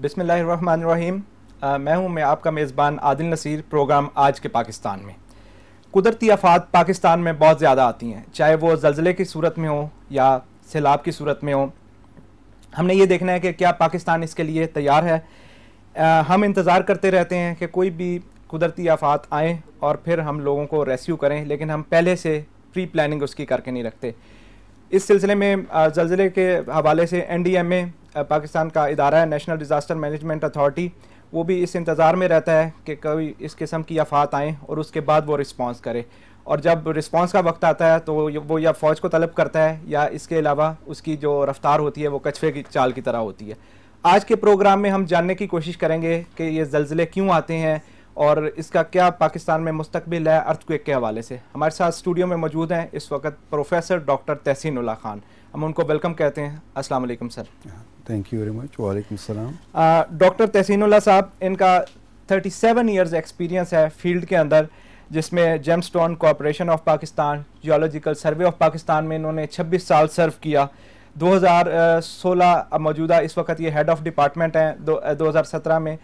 بسم اللہ الرحمن الرحیم. میں آپ کا میزبان عادل نصیر. پروگرام آج کے پاکستان میں. قدرتی آفات پاکستان میں بہت زیادہ آتی ہیں, چاہے وہ زلزلے کی صورت میں ہو یا سیلاب کی صورت میں ہو. ہم نے یہ دیکھنا ہے کہ کیا پاکستان اس کے لیے تیار ہے. ہم انتظار کرتے رہتے ہیں کہ کوئی بھی قدرتی آفات آئیں اور پھر ہم لوگوں کو ریسکیو کریں, لیکن ہم پہلے سے پری پلاننگ اس کی کر کے نہیں رکھتے. اس سلسلے میں زلزلے کے حوالے سے NDMA پاکستان کا ادارہ ہے, نیشنل ڈیزاسٹر مینجمنٹ اتھارٹی, وہ بھی اس انتظار میں رہتا ہے کہ کوئی اس قسم کی آفات آئیں اور اس کے بعد وہ رسپانس کرے. اور جب رسپانس کا وقت آتا ہے تو وہ یا فوج کو طلب کرتا ہے یا اس کے علاوہ اس کی جو رفتار ہوتی ہے وہ کچھوے کی چال کی طرح ہوتی ہے. آج کے پروگرام میں ہم جاننے کی کوشش کریں گے کہ یہ زلزلے کیوں آتے ہیں اور اس کا کیا پاکستان میں مستقبل ہے ارتھ کویک کے حوالے سے. ہمارے ساتھ اسٹوڈیو میں موجود ہیں اس وقت پروفیسر ڈاکٹر تحسین اللہ خان. ہم ان کو ویلکم کہتے ہیں. السلام علیکم sir. Thank you very much. وعلیکم السلام. ڈاکٹر تحسین اللہ صاحب, ان کا 37 ایئرز ایکسپیرینس ہے فیلڈ کے اندر, جس میں gem stone corporation of Pakistan, geological survey of Pakistan میں انہوں نے 26 سال سرو کیا. 2016 موجودہ اس وقت یہ ہیڈ آف ڈپارٹمنٹ ہیں. 2017 میں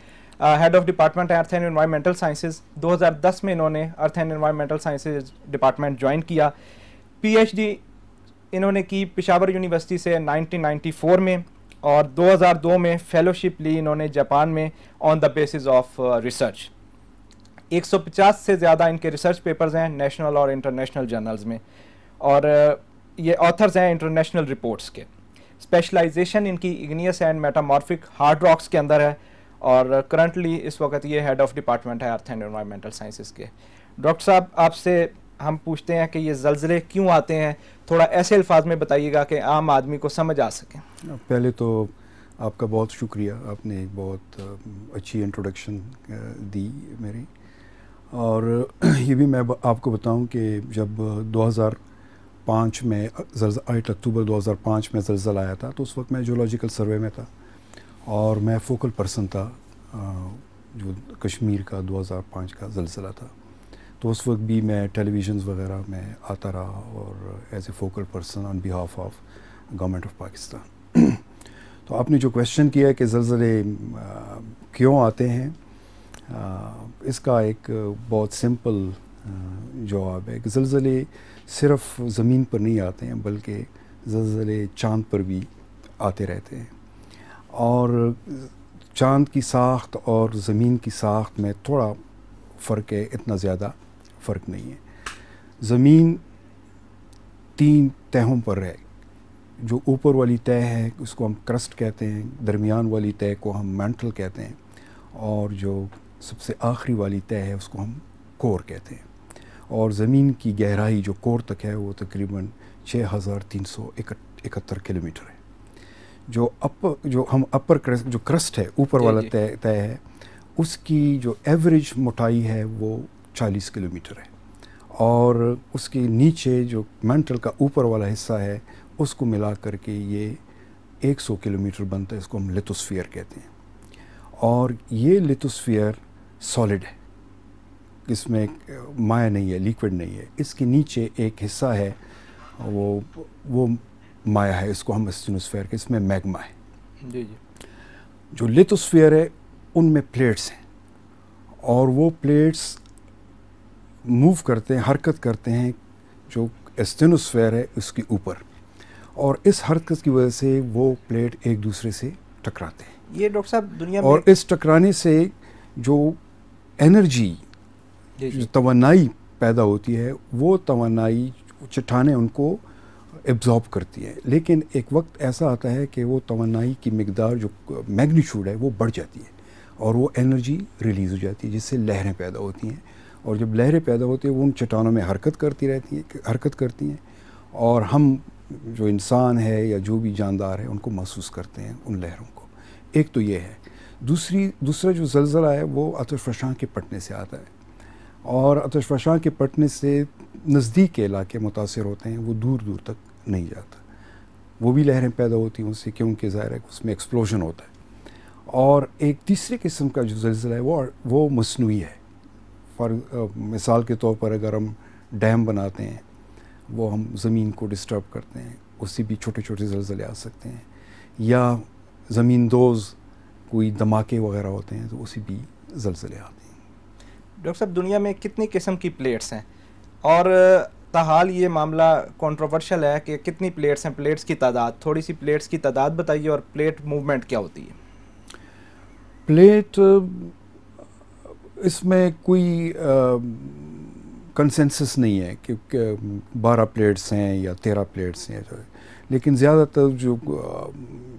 ہیڈ آف ڈپارٹمنٹ ہے ارتھ اینڈ انوائرمنٹل سائنسز. 2010 میں انہوں نے earth and environmental sciences department join کیا. PhD انہوں نے کی پشاور یونیورسٹی سے 1994 میں, اور 2002 میں فیلوشپ لی انہوں نے جاپان میں آن دا بیسس آف ریسرچ. 150 سے زیادہ ان کے ریسرچ پیپرز ہیں نیشنل اور انٹرنیشنل جرنلز میں, اور یہ آتھرز ہیں انٹرنیشنل رپورٹس کے. اسپیشلائزیشن ان کی اگنیس اینڈ میٹامورفک ہارڈ راکس کے اندر ہے, اور کرنٹلی اس وقت یہ ہیڈ آف ڈپارٹمنٹ ہے ارتھ اینڈ انوائرمنٹل سائنسز کے. ڈاکٹر صاحب, آپ سے ہم پوچھتے ہیں کہ یہ زلزلے کیوں آتے ہیں, تھوڑا ایسے الفاظ میں بتائیے گا کہ عام آدمی کو سمجھ آ سکے. پہلے تو آپ کا بہت شکریہ, آپ نے ایک بہت اچھی انٹروڈکشن دی میری. اور یہ بھی میں آپ کو بتاؤں کہ جب 2005 میں 8 اکتوبر 2005 میں زلزلہ آیا تھا, تو اس وقت میں جیولوجیکل سروے میں تھا اور میں فوکل پرسن تھا جو کشمیر کا 2005 کا زلزلہ تھا. تو اس وقت بھی میں ٹیلی ویژنز وغیرہ میں آتا رہا اور as a focal person on behalf of government of Pakistan. تو آپ نے جو کویشچن کیا ہے کہ زلزلے کیوں آتے ہیں, اس کا ایک بہت سمپل جواب ہے کہ زلزلے صرف زمین پر نہیں آتے ہیں, بلکہ زلزلے چاند پر بھی آتے رہتے ہیں. اور چاند کی ساخت اور زمین کی ساخت میں تھوڑا فرق ہے, اتنا زیادہ فرق نہیں ہے. زمین 3 تہوں پر ہے. جو اوپر والی تہ ہے اس کو ہم کرسٹ کہتے ہیں, درمیان والی تہ کو ہم مینٹل کہتے ہیں, اور جو سب سے آخری والی تہ ہے اس کو ہم کور کہتے ہیں. اور زمین کی گہرائی جو کور تک ہے وہ تقریباً 6371 کلومیٹر ہے. جو ہم اپر کرسٹ, جو کرسٹ ہے اوپر والا تہ ہے, اس کی جو ایوریج موٹائی ہے وہ 40 کلومیٹر ہے. اور اس کے نیچے جو مینٹل کا اوپر والا حصہ ہے اس کو ملا کر کے یہ 100 کلومیٹر بنتا ہے. اس کو ہم لیتھوسفیئر کہتے ہیں. اور یہ لیتھوسفیئر سالڈ ہے, اس میں مائع نہیں ہے, لیکوڈ نہیں ہے. اس کے نیچے ایک حصہ ہے وہ مائع ہے, اس کو ہم اسٹینوسفیئر کے, اس میں میگما ہے. جی. جو لیتھوسفیئر ہے ان میں پلیٹس ہیں, اور وہ پلیٹس موو کرتے ہیں, حرکت کرتے ہیں جو اسٹینوسفیئر ہے اس کے اوپر, اور اس حرکت کی وجہ سے وہ پلیٹ ایک دوسرے سے ٹکراتے ہیں. یہ ڈاکٹر صاحب دنیا میں, اور اس ٹکرانے سے جو انرجی, جو توانائی پیدا ہوتی ہے, وہ توانائی چٹانیں ان کو ایبزارب کرتی ہیں. لیکن ایک وقت ایسا آتا ہے کہ وہ توانائی کی مقدار, جو میگنیچیوڈ ہے, وہ بڑھ جاتی ہے اور وہ انرجی ریلیز ہو جاتی ہے, جس سے لہریں پیدا ہوتی ہیں. اور جب لہریں پیدا ہوتی ہیں وہ ان چٹانوں میں حرکت کرتی ہیں, اور ہم جو انسان ہے یا جو بھی جاندار ہے ان کو محسوس کرتے ہیں ان لہروں کو. ایک تو یہ ہے. دوسرا جو زلزلہ ہے وہ آتش فشاں کے پھٹنے سے آتا ہے, اور آتش فشاں کے پھٹنے سے نزدیک کے علاقے متاثر ہوتے ہیں, وہ دور دور تک نہیں جاتا. وہ بھی لہریں پیدا ہوتی ہیں اس سے, کیونکہ ظاہر ہے اس میں ایکسپلوژن ہوتا ہے. اور ایک تیسرے قسم کا جو زلزلہ ہے وہ مصنوعی ہے. مثال کے طور پر اگر ہم ڈیم بناتے ہیں, وہ ہم زمین کو ڈسٹرب کرتے ہیں, اس سے بھی چھوٹے چھوٹے زلزلے آ سکتے ہیں. یا زمین دوز کوئی دھماکے وغیرہ ہوتے ہیں تو اسی بھی زلزلے آتے ہیں۔ ڈاکٹر صاحب دنیا میں کتنی قسم کی پلیٹس ہیں اور تاحال یہ معاملہ کنٹروورشل ہے کہ کتنی پلیٹس ہیں، پلیٹس کی تعداد، تھوڑی سی پلیٹس کی تعداد بتائیے اور پلیٹ موومنٹ کیا ہوتی ہے؟ پلیٹ اس میں کوئی کنسنسس نہیں ہے کہ 12 پلیٹس ہیں یا 13 پلیٹس ہیں، لیکن زیادہ تر جو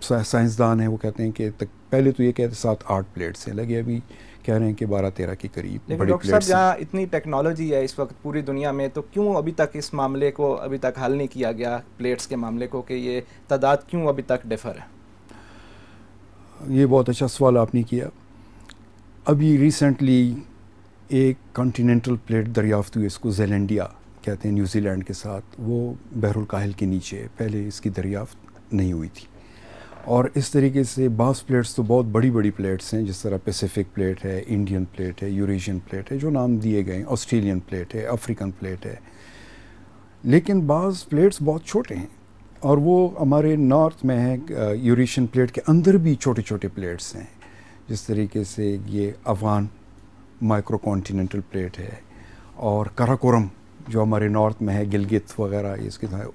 سائنسدان ہیں وہ کہتے ہیں کہ پہلے تو یہ کہتے 7-8 پلیٹس ہیں، لگے ابھی کہہ رہے ہیں کہ 12-13 کے قریب لیکن بڑی ڈاکٹر صاحب پلیٹس ہیں۔ جہاں اتنی ٹیکنالوجی ہے اس وقت پوری دنیا میں، تو کیوں ابھی تک اس معاملے کو ابھی تک حل نہیں کیا گیا، پلیٹس کے معاملے کو، کہ یہ تعداد کیوں ابھی تک ڈفر ہے؟ یہ بہت اچھا سوال آپ نے کیا۔ ابھی ریسنٹلی ایک کانٹیننٹل پلیٹ دریافت ہوئی، اس کو زیلینڈیا کہتے ہیں، نیوزی لینڈ کے ساتھ، وہ بحر الکاہل کے نیچے ہے، پہلے اس کی دریافت نہیں ہوئی تھی۔ اور اس طریقے سے بعض پلیٹس تو بہت بڑی بڑی پلیٹس ہیں، جس طرح پیسیفک پلیٹ ہے، انڈین پلیٹ ہے، یوریشین پلیٹ ہے، جو نام دیے گئے ہیں، آسٹریلین پلیٹ ہے، افریقن پلیٹ ہے، لیکن بعض پلیٹس بہت چھوٹے ہیں، اور وہ ہمارے نارتھ میں ہے، یوریشین پلیٹ کے اندر بھی چھوٹے چھوٹے پلیٹس ہیں، جس طریقے سے یہ افغان مائکرو کانٹیننٹل پلیٹ ہے، اور کراکورم جو ہمارے نارتھ میں ہے، گلگت وغیرہ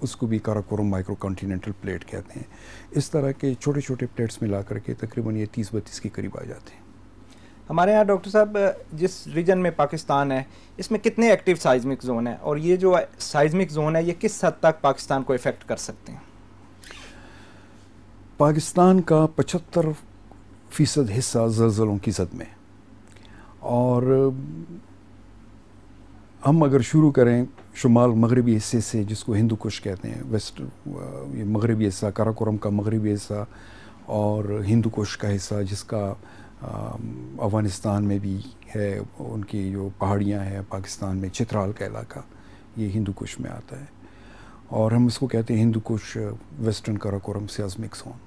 اس کو بھی کراکورم مائکرو کانٹیننٹل پلیٹ کہتے ہیں۔ اس طرح کے چھوٹے چھوٹے پلیٹس ملا کر کے تقریباً یہ 30-32 کے قریب آ جاتے ہیں۔ ہمارے یہاں ڈاکٹر صاحب جس ریجن میں پاکستان ہے، اس میں کتنے ایکٹیو سائزمک زون ہیں، اور یہ جو سائزمک زون ہے یہ کس حد تک پاکستان کو افیکٹ کر سکتے ہیں؟ پاکستان کا 75% حصہ زلزلوں کی زد میں، اور ہم اگر شروع کریں شمال مغربی حصے سے، جس کو ہندو کش کہتے ہیں، ویسٹ یہ مغربی حصہ، کراکورم کا مغربی حصہ، اور ہندو کش کا حصہ جس کا افغانستان میں بھی ہے، ان کی جو پہاڑیاں ہیں، پاکستان میں چترال کا علاقہ یہ ہندو کش میں آتا ہے، اور ہم اس کو کہتے ہیں ہندو کش ویسٹرن کراکورم سیازمک زون،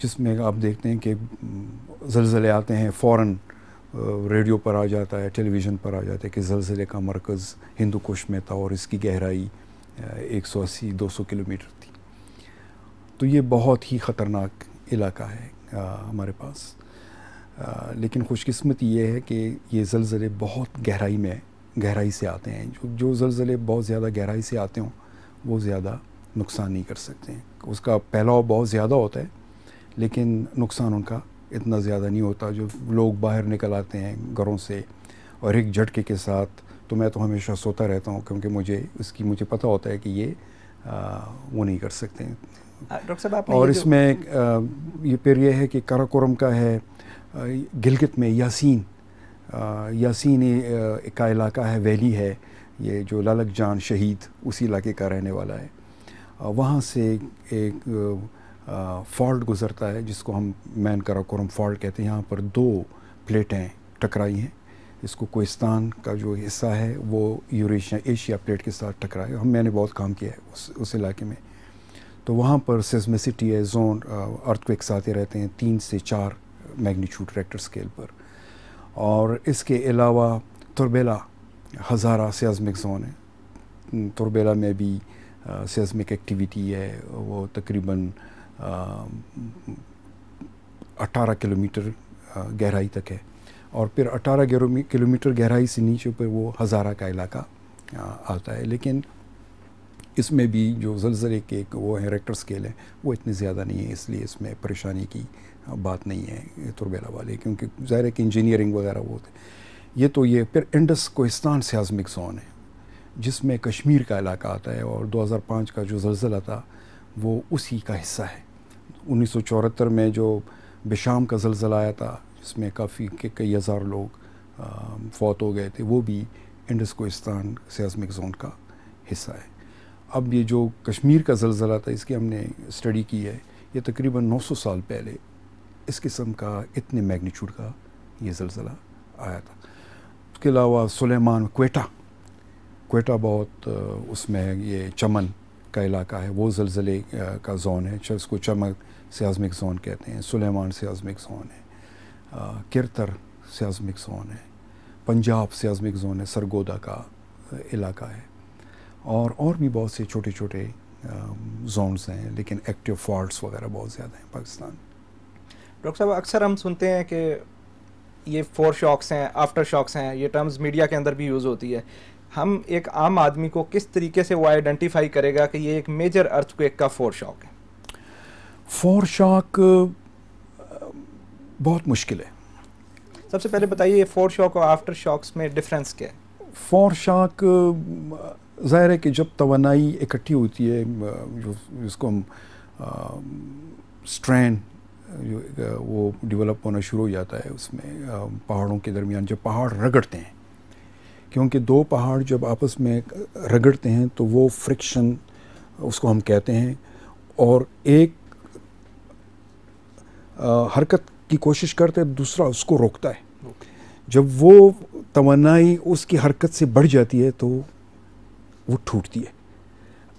جس میں آپ دیکھتے ہیں کہ زلزلے آتے ہیں فوراً ریڈیو پر آ جاتا ہے، ٹیلی ویژن پر آ جاتا ہے کہ زلزلے کا مرکز ہندو کش میں تھا اور اس کی گہرائی 180-200 کلومیٹر تھی۔ تو یہ بہت ہی خطرناک علاقہ ہے ہمارے پاس، لیکن خوش قسمتی یہ ہے کہ یہ زلزلے بہت گہرائی سے آتے ہیں۔ جو زلزلے بہت زیادہ گہرائی سے آتے ہوں وہ زیادہ نقصان نہیں کر سکتے ہیں، اس کا پھیلاؤ بہت زیادہ ہوتا ہے لیکن نقصان ان کا اتنا زیادہ نہیں ہوتا۔ جو لوگ باہر نکل آتے ہیں گھروں سے اور ایک جھٹکے کے ساتھ، تو میں تو ہمیشہ سوتا رہتا ہوں کیونکہ مجھے پتہ ہوتا ہے کہ یہ وہ نہیں کر سکتے ہیں۔ ڈاکٹر صاحب آپ نے اور اس میں یہ پھر یہ ہے کہ کراکورم کا ہے، گلگت میں یاسین کا علاقہ ہے، ویلی ہے، یہ جو لالک جان شہید اسی علاقے کا رہنے والا ہے، وہاں سے ایک فالٹ گزرتا ہے جس کو ہم مین کراکورم فالٹ کہتے ہیں۔ یہاں پر 2 پلیٹیں ٹکرائی ہیں، اس کو کوہستان کا جو حصہ ہے وہ ایشیا پلیٹ کے ساتھ ٹکرایا ہے، میں نے بہت کام کیا ہے اس علاقے میں، تو وہاں پر سیزمیسٹی ہے، زون ارتھکویکس آتے رہتے ہیں 3 سے 4 میگنیچیوڈ ریکٹر اسکیل پر۔ اور اس کے علاوہ تربیلا ہزارہ سیازمک زون ہے، تربیلا میں بھی سیازمک ایکٹیویٹی ہے، وہ تقریباً 18 کلومیٹر گہرائی تک ہے، اور پھر 18 کلومیٹر گہرائی سے نیچے پر وہ ہزارہ کا علاقہ آتا ہے، لیکن اس میں بھی جو زلزلے کے وہ ہیں ریکٹر اسکیل ہیں وہ اتنے زیادہ نہیں ہیں، اس لیے اس میں پریشانی کی بات نہیں ہے تربیلا والے، کیونکہ ظاہر ہے کہ انجینئرنگ وغیرہ وہ ہوتے یہ تو یہ پھر انڈس کوہستان سیازمک زون ہے جس میں کشمیر کا علاقہ آتا ہے، اور 2005 کا جو زلزلہ تھا وہ اسی کا حصہ ہے۔ 1974 میں جو بشام کا زلزلہ آیا تھا جس میں کئی ہزار لوگ فوت ہو گئے تھے، وہ بھی انڈس کوہستان سیازمک زون کا حصہ ہے۔ اب یہ جو کشمیر کا زلزلہ تھا اس کی ہم نے اسٹڈی کی ہے، یہ تقریباً 900 سال پہلے اس قسم کا اتنے میگنیچیوڈ کا یہ زلزلہ آیا تھا۔ اس کے علاوہ سلیمان کوئٹہ بہت اس میں یہ چمن کا علاقہ ہے، وہ زلزلے کا زون ہے، اس کو چمن سیازمک زون کہتے ہیں، سلیمان سیازمک زون ہے، کرتر سیازمک زون ہے، پنجاب سیازمک زون ہے، سرگودا کا علاقہ ہے، اور بھی بہت سے چھوٹے چھوٹے زونز ہیں، لیکن ایکٹیو فالٹس وغیرہ بہت زیادہ ہیں پاکستان۔ ڈاکٹر صاحب اکثر ہم سنتے ہیں کہ یہ فور شاکس ہیں، آفٹر شاکس ہیں، یہ ٹرمز میڈیا کے اندر بھی یوز ہوتی ہے. ہم ایک عام آدمی کو کس طریقے سے وہ آئیڈینٹیفائی کرے گا کہ یہ ایک میجر ارتھ کویک کا فور شاک ہے؟ فور شاک بہت مشکل ہے. سب سے پہلے بتائیے یہ فور شاک اور آفٹر شاکس میں ڈفرینس کیا ہے؟ فور شاک ظاہر ہے کہ جب توانائی اکٹھی ہوتی ہے، جو جس کو ہم اسٹرین وہ ڈیولپ ہونا شروع ہو جاتا ہے اس میں پہاڑوں کے درمیان، جب پہاڑ رگڑتے ہیں، کیونکہ دو پہاڑ جب آپس میں رگڑتے ہیں تو وہ فرکشن اس کو ہم کہتے ہیں، اور ایک حرکت کی کوشش کرتے ہیں، دوسرا اس کو روکتا ہے. جب وہ توانائی اس کی حرکت سے بڑھ جاتی ہے تو وہ ٹوٹتی ہے.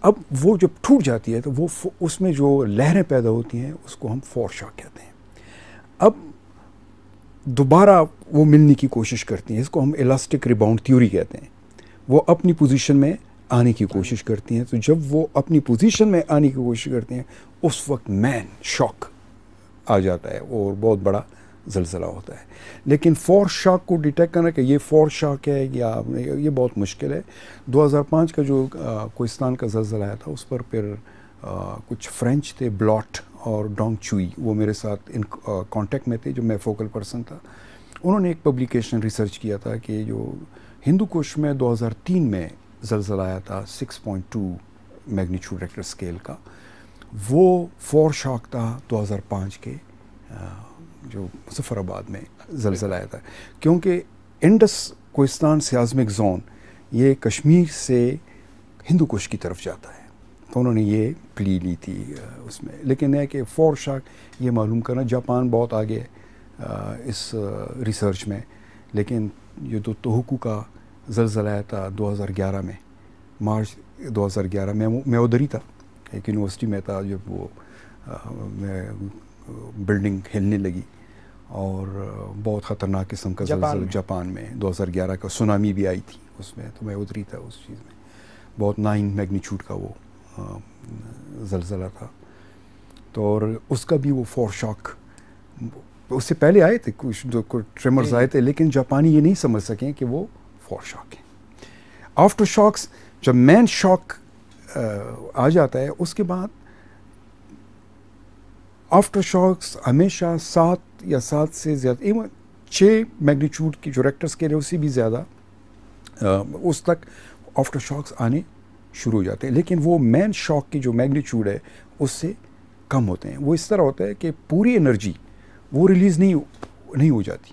اب وہ جب ٹوٹ جاتی ہے تو وہ اس میں جو لہریں پیدا ہوتی ہیں اس کو ہم فور شاک کہتے ہیں. اب دوبارہ وہ ملنے کی کوشش کرتی ہیں، اس کو ہم الاسٹک ریباؤنڈ تھیوری کہتے ہیں. وہ اپنی پوزیشن میں آنے کی کوشش کرتی ہیں، تو جب وہ اپنی پوزیشن میں آنے کی کوشش کرتی ہیں اس وقت مین شاک آ جاتا ہے اور بہت بڑا زلزلہ ہوتا ہے. لیکن فور شاک کو ڈیٹیکٹ کرنا کہ یہ فور شاک ہے یا یہ بہت مشکل ہے. 2005 کا جو کوہستان کا زلزلہ آیا تھا اس پر پھر کچھ فرینچ تھے، بلاٹ اور ڈونگ چوئی، وہ میرے ساتھ ان کانٹیکٹ میں تھے، جو میں فوکل پرسن تھا. انہوں نے ایک پبلیکیشن ریسرچ کیا تھا کہ جو ہندو کش میں 2003 میں زلزلہ آیا تھا 6.2 میگنیچیوڈ ریکٹر اسکیل کا، وہ فور شاک تھا 2005 کے جو مظفر آباد میں زلزلہ آیا تھا. کیونکہ انڈس کوہستان سیازمک زون یہ کشمیر سے ہندو کش کی طرف جاتا ہے، تو انہوں نے یہ پلی لی تھی اس میں. لیکن ہے کہ فور شاک یہ معلوم کرنا، جاپان بہت آگے اس ریسرچ میں. لیکن یہ توہوکو کا زلزلہ آیا تھا 2011 میں، مارچ 2011 میں ادھر ہی تھا، ایک یونیورسٹی میں تھا جب وہ بلڈنگ ہلنے لگی، اور بہت خطرناک قسم کا زلزلہ جاپان میں 2011 کا سونامی بھی آئی تھی اس میں، تو میں ادھر ہی تھا اس چیز میں. بہت 9 میگنیچیوڈ کا وہ زلزلہ تھا. تو اور اس کا بھی وہ فور شاک اس سے پہلے آئے تھے، کچھ ٹریمرز آئے تھے، لیکن جاپانی یہ نہیں سمجھ سکیں کہ وہ فور شاک ہیں. آفٹر شاکس جب مین شاک آ جاتا ہے اس کے بعد آفٹر شاکس ہمیشہ 7 یا 7 سے زیادہ، ایون 6 میگنیچیوڈ کی جو ریکٹر اسکیل ہے اس سے بھی زیادہ اس تک آفٹر شاکس آنے شروع ہو جاتے ہیں. لیکن وہ مین شاک کی جو میگنیچیوڈ ہے اس سے کم ہوتے ہیں. وہ اس طرح ہوتا ہے کہ پوری انرجی وہ ریلیز نہیں ہو جاتی،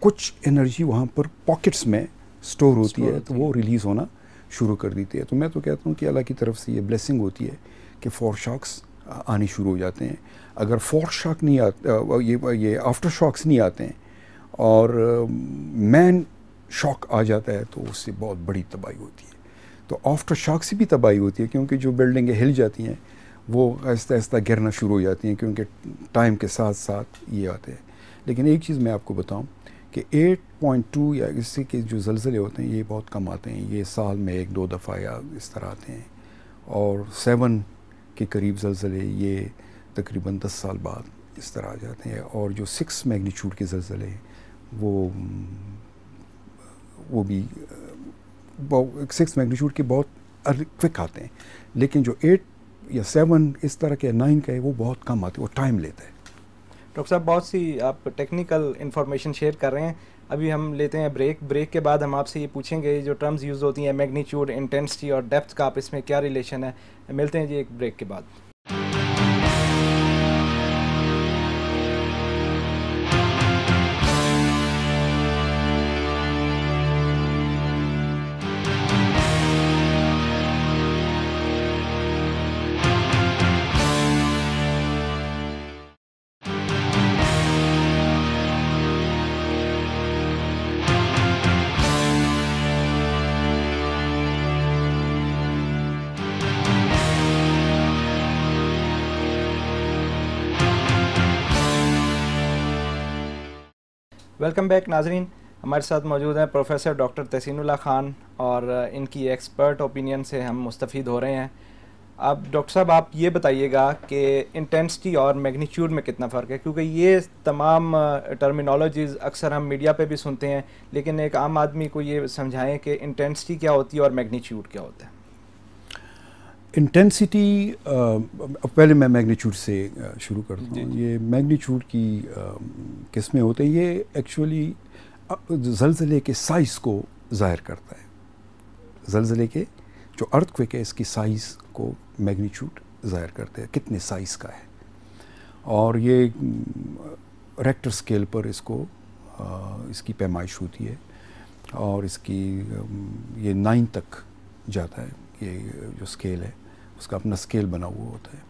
کچھ انرجی وہاں پر پاکٹس میں سٹور ہوتی ہے تو وہ ریلیز ہونا شروع کر دیتی ہے. تو میں تو کہتا ہوں کہ اللہ کی طرف سے یہ بلیسنگ ہوتی ہے کہ فور شاکس آنے شروع ہو جاتے ہیں. اگر فور شاک نہیں آتے، یہ آفٹر شاکس نہیں آتے ہیں اور مین شاک آ جاتا ہے تو اس سے بہت بڑی تباہی ہوتی ہے. تو آفٹر شاک سے بھی تباہی ہوتی ہے، کیونکہ جو بلڈنگیں ہل جاتی ہیں وہ آہستہ آہستہ گرنا شروع ہو جاتی ہیں، کیونکہ ٹائم کے ساتھ ساتھ یہ آتے ہیں. لیکن ایک چیز میں آپ کو بتاؤں کہ 8.2 یا اس سے کے جو زلزلے ہوتے ہیں یہ بہت کم آتے ہیں، یہ سال میں 1-2 دفعہ یا اس طرح آتے ہیں. اور 7 کے قریب زلزلے یہ تقریباً 10 سال بعد اس طرح آ جاتے ہیں. اور جو 6 میگنیچیوڈ کے زلزلے ہیں وہ بھی 6 میگنیچیوڈ کے بہت کوئک آتے ہیں. لیکن جو 8 یا 7 اس طرح کے 9 کا ہے وہ بہت کم آتے ہیں، وہ ٹائم لیتا ہے. ڈاکٹر صاحب بہت سی آپ ٹیکنیکل انفارمیشن شیئر کر رہے ہیں. ابھی ہم لیتے ہیں بریک کے بعد ہم آپ سے یہ پوچھیں گے جو ٹرمز یوز ہوتی ہیں میگنیچیوڈ، انٹینسٹی اور ڈیپتھ کا آپس میں کیا ریلیشن ہے. ملتے ہیں جی ایک بریک کے بعد. ویلکم بیک ناظرین. ہمارے ساتھ موجود ہیں پروفیسر ڈاکٹر تحسین اللہ خان، اور ان کی ایکسپرٹ اوپینین سے ہم مستفید ہو رہے ہیں. اب ڈاکٹر صاحب آپ یہ بتائیے گا کہ انٹینسٹی اور میگنیچیوڈ میں کتنا فرق ہے، کیونکہ یہ تمام ٹرمینالوجیز اکثر ہم میڈیا پہ بھی سنتے ہیں، لیکن ایک عام آدمی کو یہ سمجھائیں کہ انٹینسٹی کیا ہوتی ہے اور میگنیچیوڈ کیا ہوتا ہے. انٹینسٹی، پہلے میں میگنیچیوڈ سے شروع کرتا ہوں. یہ میگنیچیوڈ کی قسمیں ہوتے ہیں. یہ ایکچولی زلزلے کے سائز کو ظاہر کرتا ہے. زلزلے کے جو ارتھ کویک ہے اس کی سائز کو میگنیچیوڈ ظاہر کرتے ہیں، کتنے سائز کا ہے. اور یہ ریکٹر اسکیل پر اس کی پیمائش ہوتی ہے، اور اس کی یہ 9 تک جاتا ہے. یہ جو اسکیل ہے اس کا اپنا اسکیل بنا ہوا ہوتا ہے،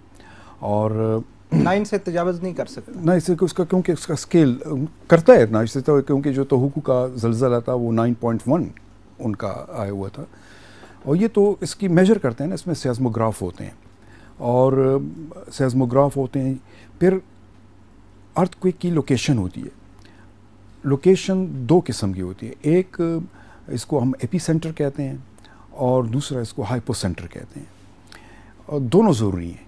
اور 9 سے تجاوز نہیں کر سکتا. نہ اس سے اس کا، کیونکہ اس کا اسکیل کرتا ہے اتنا. اس سے کیونکہ جو توہوکو کا زلزلہ تھا وہ 9.1 ان کا آیا ہوا تھا. اور یہ تو اس کی میجر کرتے ہیں نا، اس میں سیزموگراف ہوتے ہیں، اور سیزموگراف ہوتے ہیں. پھر ارتھ کویک کی لوکیشن ہوتی ہے. لوکیشن 2 قسم کی ہوتی ہے. ایک اس کو ہم ایپی سینٹر کہتے ہیں، اور دوسرا اس کو ہائپو سینٹر کہتے ہیں. اور دونوں ضروری ہیں.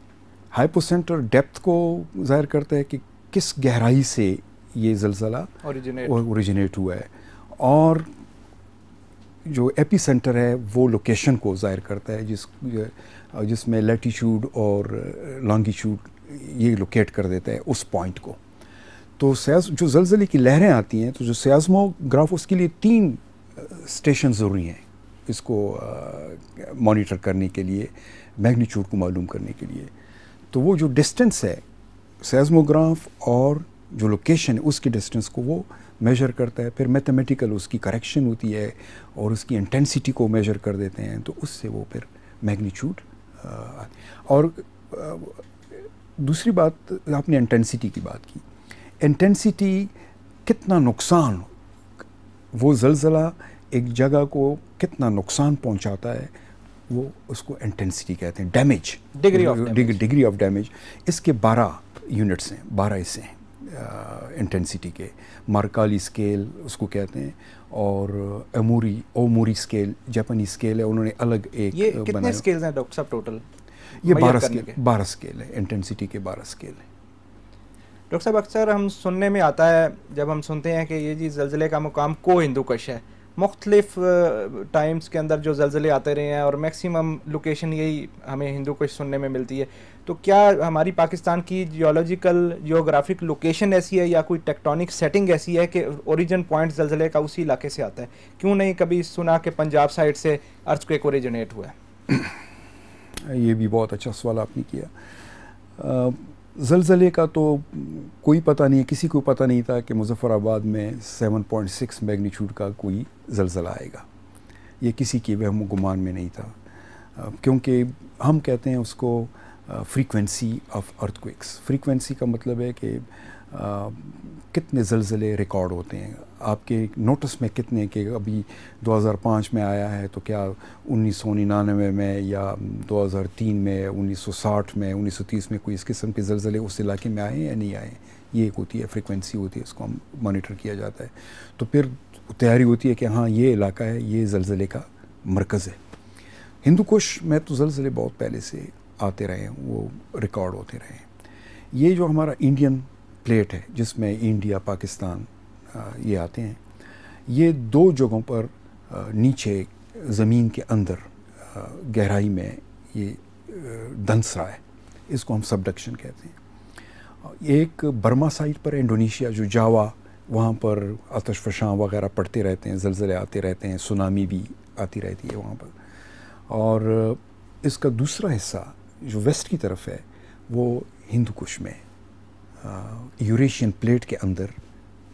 ہائپو سینٹر ڈیپتھ کو ظاہر کرتا ہے کہ کس گہرائی سے یہ زلزلہ اوریجنیٹ ہوا ہے، اور جو ایپی سینٹر ہے وہ لوکیشن کو ظاہر کرتا ہے، جس میں لیٹیچیوڈ اور لانگیچیوڈ یہ لوکیٹ کر دیتا ہے اس پوائنٹ کو. تو جو زلزلے کی لہریں آتی ہیں، تو جو سیزموگراف اس کے لیے 3 اسٹیشن ضروری ہیں اس کو مانیٹر کرنے کے لیے، میگنیچیوڈ کو معلوم کرنے کے لیے. تو وہ جو ڈسٹنس ہے سیزموگراف اور جو لوکیشن ہے اس کی ڈسٹنس کو وہ میجر کرتا ہے. پھر میتھمیٹیکل اس کی کریکشن ہوتی ہے اور اس کی انٹینسٹی کو میجر کر دیتے ہیں، تو اس سے وہ پھر میگنیچیوڈ. اور دوسری بات، آپ نے انٹینسٹی کی بات کی. انٹینسٹی کتنا نقصان، وہ زلزلہ ایک جگہ کو کتنا نقصان پہنچاتا ہے، وہ اس کو انٹینسٹی کہتے ہیں. Damage, degree of damage. اس کے 12 یونٹس ہیں، 12 حصے ہیں انٹینسٹی کے. مارکالی اسکیل اس کو کہتے ہیں، اور اوموری اسکیل جاپانی اسکیل ہے، انہوں نے الگ ایک یہ کتنے اسکیلز ہیں ڈاکٹر صاحب ٹوٹل؟ یہ 12 اسکیل ہے، انٹینسٹی کے 12 اسکیل ہیں. ڈاکٹر صاحب اکثر ہم سننے میں آتا ہے جب ہم سنتے ہیں کہ یہ جی زلزلے کا مقام کو ہندو کش ہے. مختلف ٹائمز کے اندر جو زلزلے آتے رہے ہیں اور میکسیمم لوکیشن یہی ہمیں ہندو کش سننے میں ملتی ہے. تو کیا ہماری پاکستان کی جیوگرافک لوکیشن ایسی ہے یا کوئی ٹیکٹونک سیٹنگ ایسی ہے کہ اوریجن پوائنٹ زلزلے کا اسی علاقے سے آتا ہے؟ کیوں نہیں کبھی سنا کہ پنجاب سائڈ سے ارتھ کویک اوریجنیٹ ہوا ہے؟ یہ بھی بہت اچھا سوال آپ نے کیا. زلزلے کا تو کوئی پتہ نہیں، کسی کو پتہ نہیں تھا کہ مظفر آباد میں 7.6 میگنیچیوڈ کا کوئی زلزلہ آئے گا. یہ کسی کی وہم و گمان میں نہیں تھا، کیونکہ ہم کہتے ہیں اس کو frequency of earth quacks. Frequency کا مطلب ہے کہ کتنے زلزلے ریکارڈ ہوتے ہیں آپ کے نوٹس میں، کتنے کہ ابھی 2005 میں آیا ہے، تو کیا 1999 میں یا 2003 میں، 1960 میں، 1930 میں کوئی اس قسم کے زلزلے اس علاقے میں آئے ہیں یا نہیں آئے. یہ ایک ہوتی ہے فریکوینسی ہوتی ہے، اس کو ہم مانیٹر کیا جاتا ہے. تو پھر تیاری ہوتی ہے کہ ہاں یہ علاقہ ہے، یہ زلزلے کا مرکز ہے. ہندو کش میں تو زلزلے بہت پہلے سے آتے رہے ہیں، وہ ریکارڈ ہوتے رہے ہیں. یہ جو ہمارا انڈین پلیٹ ہے جس میں انڈیا، پاکستان یہ آتے ہیں، یہ 2 جگہوں پر نیچے زمین کے اندر گہرائی میں یہ دنس رہا ہے. اس کو ہم سبڈکشن کہتے ہیں. ایک برما سائٹ پر انڈونیشیا، جو جاوا، وہاں پر آتش فشاں وغیرہ پڑتے رہتے ہیں، زلزلے آتے رہتے ہیں، سونامی بھی آتی رہتی ہے وہاں پر. اور اس کا دوسرا حصہ جو ویسٹ کی طرف ہے وہ ہندو کش میں یوریشین پلیٹ کے اندر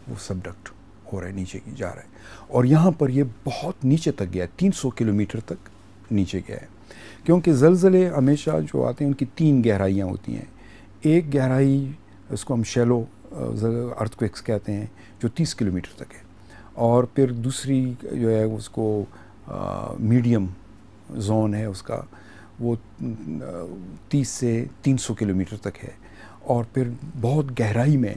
وہ سبڈکٹ ہو رہا ہے، نیچے کی جا رہا ہے. اور یہاں پر یہ بہت نیچے تک گیا ہے، 300 کلومیٹر تک نیچے گیا ہے. کیونکہ زلزلے ہمیشہ جو آتے ہیں ان کی 3 گہرائیاں ہوتی ہیں. ایک گہرائی اس کو ہم شیلو ارتھ کویکس کہتے ہیں، جو 30 کلومیٹر تک ہے. اور پھر دوسری جو ہے اس کو میڈیم زون ہے اس کا، وہ 30 سے 300 کلومیٹر تک ہے. اور پھر بہت گہرائی میں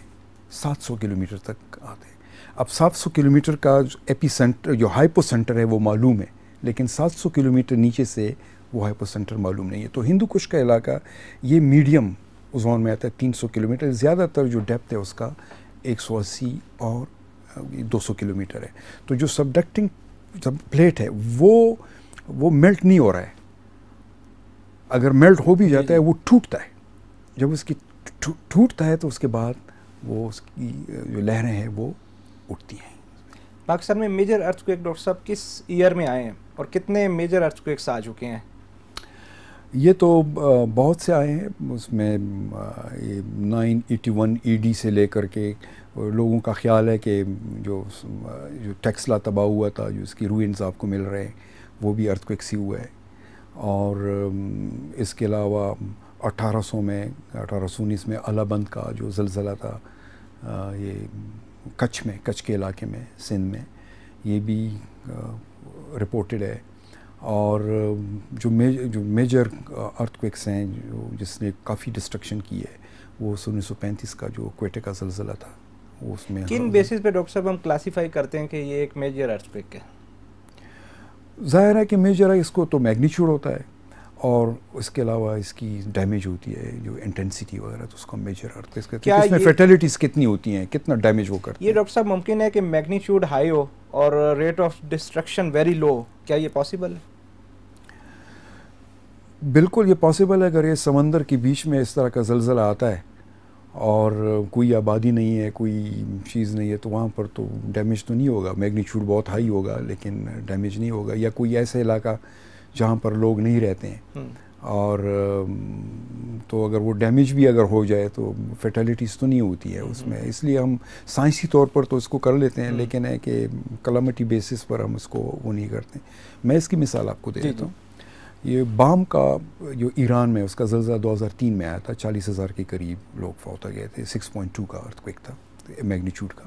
700 کلومیٹر تک آتے ہیں. اب 700 کلومیٹر کا ایپی سینٹر جو ہائپو سینٹر ہے وہ معلوم ہے، لیکن 700 کلومیٹر نیچے سے وہ ہائپو سینٹر معلوم نہیں ہے. تو ہندو کش کا علاقہ یہ میڈیم زون میں آتا ہے, 300 کلومیٹر. زیادہ تر جو ڈیپتھ ہے اس کا 180 اور 200 کلومیٹر ہے. تو جو سبڈکٹنگ پلیٹ ہے وہ میلٹ نہیں ہو رہا ہے. اگر میلٹ ہو بھی جاتا ہے وہ ٹوٹتا ہے. جب اس کی ٹوٹتا ہے تو اس کے بعد وہ اس کی جو لہریں ہیں وہ اٹھتی ہیں. پاکستان میں میجر ارتھ کویک ڈاکٹر صاحب کس ایئر میں آئے ہیں اور کتنے میجر ارتھ کویکس آ چکے ہیں؟ یہ تو بہت سے آئے ہیں. اس میں 981 ED سے لے کر کے لوگوں کا خیال ہے کہ جو ٹیکسلا تباہ ہوا تھا, جو اس کی روئنز آپ کو مل رہے ہیں, وہ بھی ارتھ کویک سے ہوا ہے. اور اس کے علاوہ 1819 میں الہ بند کا جو زلزلہ تھا یہ کچھ کے علاقے میں, سندھ میں, یہ بھی رپورٹڈ ہے. اور جو میجر ارتھ کویکس ہیں جس نے کافی ڈسٹرکشن کی ہے وہ 1935 کا جو کوئٹہ کا زلزلہ تھا, وہ اس میں. کن بیسس پہ ڈاکٹر صاحب ہم کلاسیفائی کرتے ہیں کہ یہ ایک میجر ارتھ کویک ہے؟ ظاہر ہے کہ میجر ہے, اس کو تو میگنیچیوڈ ہوتا ہے اور اس کے علاوہ اس کی ڈیمیج ہوتی ہے جو انٹینسٹی وغیرہ, تو اس کو میجر ارتھ کویک کہتے ہیں. اس میں فیٹیلٹیز کتنی ہوتی ہیں, کتنا ڈیمیج وہ کرتے ہیں. یہ ڈاکٹر صاحب ممکن ہے کہ میگنیچیوڈ ہائی ہو اور rate of destruction very low, کیا یہ پاسبل ہے؟ بالکل یہ پاسبل ہے. اگر یہ سمندر کے بیچ میں اس طرح کا زلزلہ آتا ہے اور کوئی آبادی نہیں ہے, کوئی چیز نہیں ہے, تو وہاں پر تو ڈیمیج تو نہیں ہوگا. میگنیچیوڈ بہت ہائی ہوگا لیکن ڈیمیج نہیں ہوگا. یا کوئی ایسا علاقہ جہاں پر لوگ نہیں رہتے ہیں اور تو اگر وہ ڈیمیج بھی اگر ہو جائے تو فیٹیلٹیز تو نہیں ہوتی ہے اس میں. اس لیے ہم سائنسی طور پر تو اس کو کر لیتے ہیں, لیکن ہے کہ کلامٹی بیسس پر ہم اس کو وہ نہیں کرتے. میں اس کی مثال آپ کو دے دیتا ہوں. یہ بام کا جو ایران میں اس کا زلزلہ 2003 میں آیا تھا, 40,000 کے قریب لوگ فوت ہو گئے تھے. 6.2 کا ارتھ کویک تھا میگنیچیوڈ کا,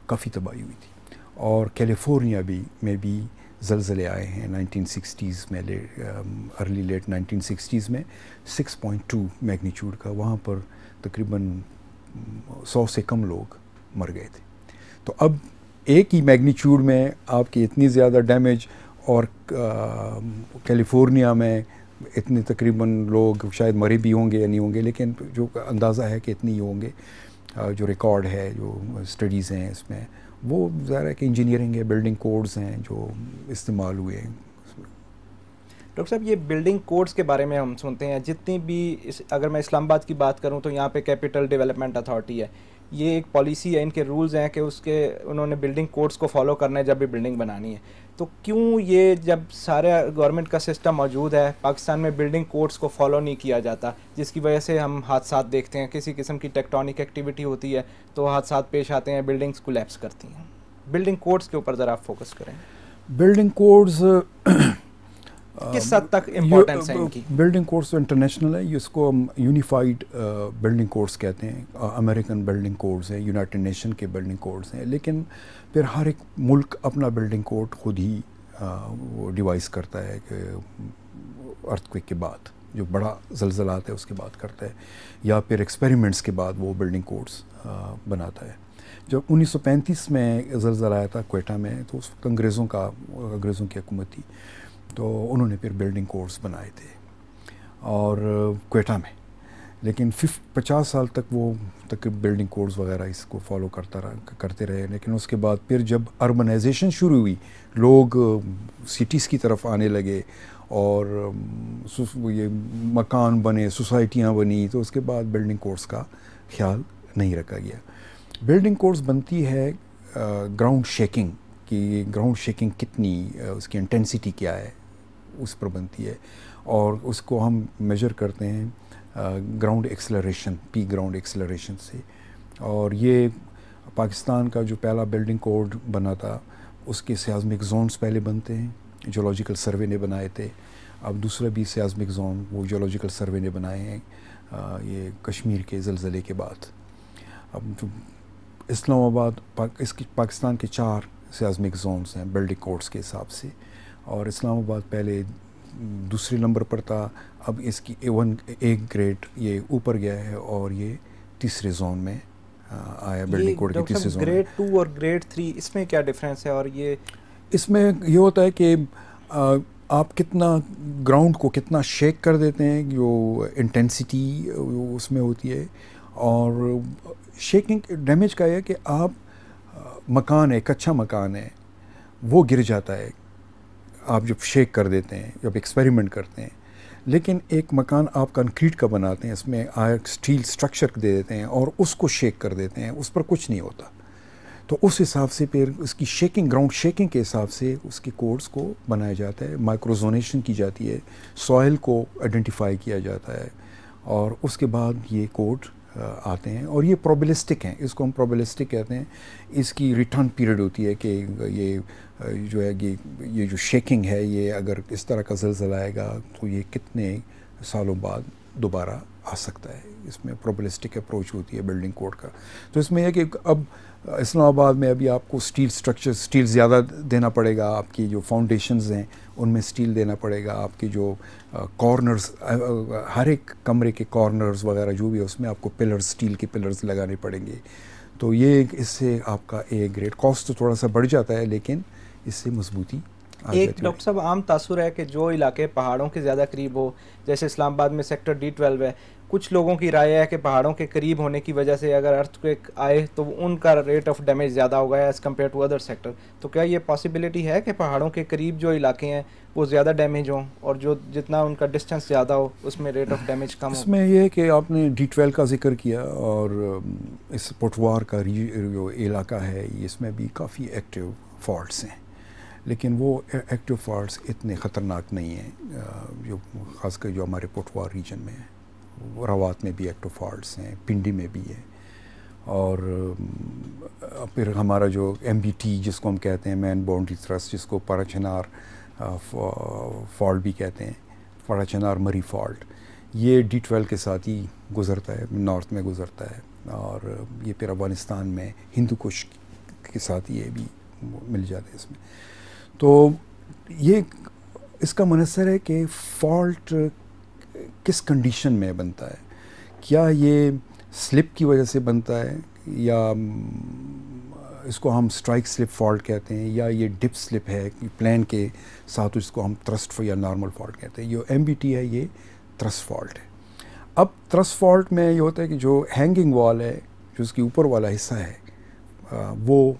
کافی تباہی ہوئی تھی. اور کیلیفورنیا میں بھی زلزلے آئے ہیں 1960s میں, ارلی لیٹ 1960s میں 6.2 میگنیچیوڈ کا. وہاں پر تقریباً 100 سے کم لوگ مر گئے تھے. تو اب ایک ہی میگنیچیوڈ میں آپ کی اتنی زیادہ ڈیمیج, اور کیلیفورنیا میں اتنے تقریباً لوگ شاید مرے بھی ہوں گے یا نہیں ہوں گے, لیکن جو اندازہ ہے کہ اتنے ہی ہوں گے. جو ریکارڈ ہے, جو اسٹڈیز ہیں اس میں, وہ ظاہر ہے کہ انجینئرنگ ہے, بلڈنگ کوڈز ہیں جو استعمال ہوئے ہیں. ڈاکٹر صاحب یہ بلڈنگ کوڈز کے بارے میں ہم سنتے ہیں جتنی بھی, اگر میں اسلام آباد کی بات کروں تو یہاں پہ کیپٹل ڈیولپمنٹ اتھارٹی ہے, یہ ایک پالیسی ہے, ان کے رولز ہیں کہ انہوں نے بلڈنگ کوڈز کو فالو کرنا ہے جب بھی بلڈنگ بنانی ہے. تو کیوں یہ جب سارے گورنمنٹ کا سسٹم موجود ہے پاکستان میں بلڈنگ کوڈز کو فالو نہیں کیا جاتا, جس کی وجہ سے ہم حادثات دیکھتے ہیں. کسی قسم کی ٹیکٹونک ایکٹیویٹی ہوتی ہے تو حادثات پیش آتے ہیں, بلڈنگز کولیپس کرتی ہیں. بلڈنگ کوڈز کے اوپر ذرا آپ فوکس کریں. بلڈنگ کوڈز کس حد تک امپورٹنس ہے ان کی؟ بلڈنگ کوڈز انٹرنیشنل ہے, اس کو ہم یونیفائڈ بلڈنگ کوڈز کہتے ہیں. امریکن بلڈنگ کوڈز ہیں, یونائٹڈ نیشن کے بلڈنگ کوڈز ہیں, لیکن پھر ہر ایک ملک اپنا بلڈنگ کوڈ خود ہی وہ ڈیوائز کرتا ہے کہ ارتھ کویک کے بعد, جو بڑا زلزلات ہے اس کے بعد کرتا ہے, یا پھر ایکسپیریمنٹس کے بعد وہ بلڈنگ کوڈز بناتا ہے. جب 1935 میں زلزلہ آیا تھا کوئٹہ میں, تو اس وقت انگریزوں کی حکومت تھی, تو انہوں نے پھر بلڈنگ کوڈز بنائے تھے اور کوئٹہ میں. لیکن 50 سال تک وہ بلڈنگ کوڈز وغیرہ اس کو فالو کرتے رہے. لیکن اس کے بعد پھر جب اربنائزیشن شروع ہوئی, لوگ سٹیز کی طرف آنے لگے اور یہ مکان بنے, سوسائٹیاں بنی, تو اس کے بعد بلڈنگ کوڈز کا خیال نہیں رکھا گیا. بلڈنگ کوڈز بنتی ہے گراؤنڈ شیکنگ کی, گراؤنڈ شیکنگ کتنی, اس کی انٹینسٹی کیا ہے, اس پر بنتی ہے. اور اس کو ہم میجر کرتے ہیں گراؤنڈ ایکسلریشن, پی گراؤنڈ ایکسلریشن سے. اور یہ پاکستان کا جو پہلا بلڈنگ کوڈ بنا تھا اس کے سیازمک زونز پہلے بنتے ہیں, جیولوجیکل سروے نے بنائے تھے. اب دوسرا بھی سیازمک زون وہ جیولوجیکل سروے نے بنائے ہیں یہ کشمیر کے زلزلے کے بعد. اب اسلام آباد پاکستان کے 4 سیازمک زونز ہیں بلڈنگ کوڈز کے حساب سے, اور اسلام آباد پہلے دوسرے نمبر پر تھا. اب اس کی ایک گریڈ یہ اوپر گیا ہے اور یہ تیسرے زون میں آیا, بلڈنگ کوڈ کے تیسرے زون. گریڈ 2 اور گریڈ 3 اس میں کیا ڈفرینس ہے؟ اور یہ اس میں یہ ہوتا ہے کہ آپ کتنا گراؤنڈ کو کتنا شیک کر دیتے ہیں، جو انٹینسٹی اس میں ہوتی ہے. اور شیکنگ ڈیمیج کا ہے کہ آپ مکان ہے، کچا مکان ہے، وہ گر جاتا ہے آپ جب شیک کر دیتے ہیں، جب ایکسپیریمنٹ کرتے ہیں. لیکن ایک مکان آپ کنکریٹ کا بناتے ہیں، اس میں اسٹیل سٹرکچر دے دیتے ہیں اور اس کو شیک کر دیتے ہیں، اس پر کچھ نہیں ہوتا. تو اس حساب سے پھر اس کی شیکنگ، گراؤنڈ شیکنگ کے حساب سے اس کے کوڈز کو بنایا جاتا ہے، مائکروزونیشن کی جاتی ہے، سوائل کو آئیڈینٹیفائی کیا جاتا ہے، اور اس کے بعد یہ کوڈ آتے ہیں. اور یہ پروبیلسٹک ہیں، اس کو ہم پروبیلسٹک کہتے ہیں. اس کی ریٹرن پیریڈ ہوتی ہے کہ یہ جو ہے یہ جو شیکنگ ہے، یہ اگر اس طرح کا زلزلہ آئے گا تو یہ کتنے سالوں بعد دوبارہ آ سکتا ہے. اس میں پروبیلسٹک اپروچ ہوتی ہے بلڈنگ کوڈ کا. تو اس میں یہ کہ اب اسلام آباد میں ابھی آپ کو اسٹیل زیادہ دینا پڑے گا، آپ کی جو فاؤنڈیشنز ہیں ان میں اسٹیل دینا پڑے گا، آپ کی جو کارنرز، ہر ایک کمرے کے کارنرز وغیرہ جو بھی ہے اس میں آپ کو پلرز، اسٹیل کے پلرز لگانے پڑیں گے. تو یہ اس سے آپ کا گریڈ کاسٹ تو تھوڑا سا بڑھ جاتا ہے، لیکن اس سے مضبوطی آ جاتی ہے. ایک ڈاکٹر صاحب عام تاثر ہے کہ جو علاقے پہاڑوں کے زیادہ قریب ہو، جیسے اسلام آباد میں سیکٹر D12 ہے، کچھ لوگوں کی رائے ہے کہ پہاڑوں کے قریب ہونے کی وجہ سے اگر ارتھ کویک آئے تو ان کا ریٹ آف ڈیمیج زیادہ ہوگا as compare to other sector. تو کیا یہ پاسبلٹی ہے کہ پہاڑوں کے قریب جو علاقے ہیں وہ زیادہ ڈیمیج ہوں، اور جو جتنا ان کا ڈسٹینس زیادہ ہو اس میں ریٹ آف ڈیمیج کم ہو؟ اس میں یہ ہے کہ آپ نے D12 کا ذکر کیا، اور اس پٹوار کا جو علاقہ ہے اس میں بھی کافی ایکٹیو فالٹس ہیں، لیکن وہ ایکٹیو فالٹس اتنے خطرناک نہیں ہیں، جو خاص کر جو ہمارے پٹوار ریجن میں ہیں. روات میں بھی ایکٹیو فالٹس ہیں، پنڈی میں بھی ہے، اور پھر ہمارا جو MBT جس کو ہم کہتے ہیں، مین باؤنڈری تھرسٹ، جس کو پراچنار فالٹ بھی کہتے ہیں، پراچنار مری فالٹ، یہ D12 کے ساتھ ہی گزرتا ہے، نارتھ میں گزرتا ہے. اور یہ پھر افغانستان میں ہندو کش کے ساتھ یہ بھی مل جاتے ہیں اس میں. تو یہ اس کا منحصر ہے کہ فالٹ کس کنڈیشن میں بنتا ہے. کیا یہ سلپ کی وجہ سے بنتا ہے، یا اس کو ہم اسٹرائک سلپ فالٹ کہتے ہیں، یا یہ ڈپ سلپ ہے پلین کے ساتھ، اس کو ہم تھرسٹ یا نارمل فالٹ کہتے ہیں. یہ MBT ہے، یہ تھرسٹ فالٹ ہے. اب تھرسٹ فالٹ میں یہ ہوتا ہے کہ جو ہینگنگ وال ہے، جو اس کے اوپر والا حصہ ہے وہ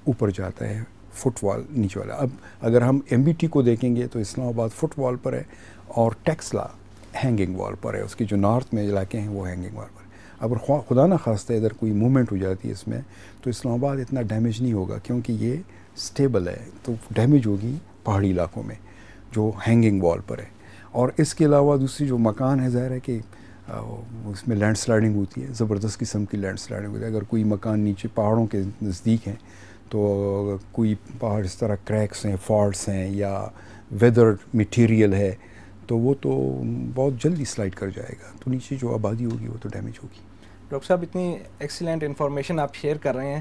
اوپر جاتا ہے، فٹ وال نیچے والا. اب اگر ہم MBT کو دیکھیں گے تو اسلام آباد فٹ وال پر ہے، اور ٹیکسلا ہینگنگ وال پر ہے. اس کی جو نارتھ میں علاقے ہیں وہ ہینگنگ وال پر ہے. اگر خدا نہ خواستہ ادھر کوئی موومنٹ ہو جاتی ہے اس میں، تو اسلام آباد اتنا ڈیمیج نہیں ہوگا، کیونکہ یہ سٹیبل ہے. تو ڈیمیج ہوگی پہاڑی علاقوں میں جو ہینگنگ وال پر ہے. اور اس کے علاوہ دوسری جو مکان ہے، ظاہر ہے کہ اس میں لینڈ سلائڈنگ ہوتی ہے، زبردست قسم کی لینڈ سلائڈنگ ہوتی ہے. اگر کوئی مکان نیچے پہاڑوں کے نزدیک ہیں، تو کوئی پہاڑ اس طرح کریکس ہیں، فالٹس ہیں، یا ویدر میٹیریل ہے، تو وہ تو بہت جلدی سلائڈ کر جائے گا. تو نیچے جو آبادی ہوگی وہ تو ڈیمیج ہوگی. ڈاکٹر صاحب اتنی ایکسیلنٹ انفارمیشن آپ شیئر کر رہے ہیں.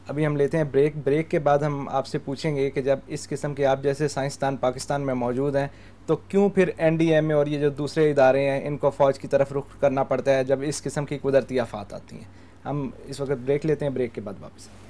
ابھی ہم لیتے ہیں بریک کے بعد ہم آپ سے پوچھیں گے کہ جب اس قسم کے آپ جیسے سائنسدان پاکستان میں موجود ہیں تو کیوں پھر NDMA اور یہ جو دوسرے ادارے ہیں ان کو فوج کی طرف رخ کرنا پڑتا ہے جب اس قسم کی قدرتی آفات آتی ہیں. ہم اس وقت بریک لیتے ہیں، بریک کے بعد واپس آتے ہیں.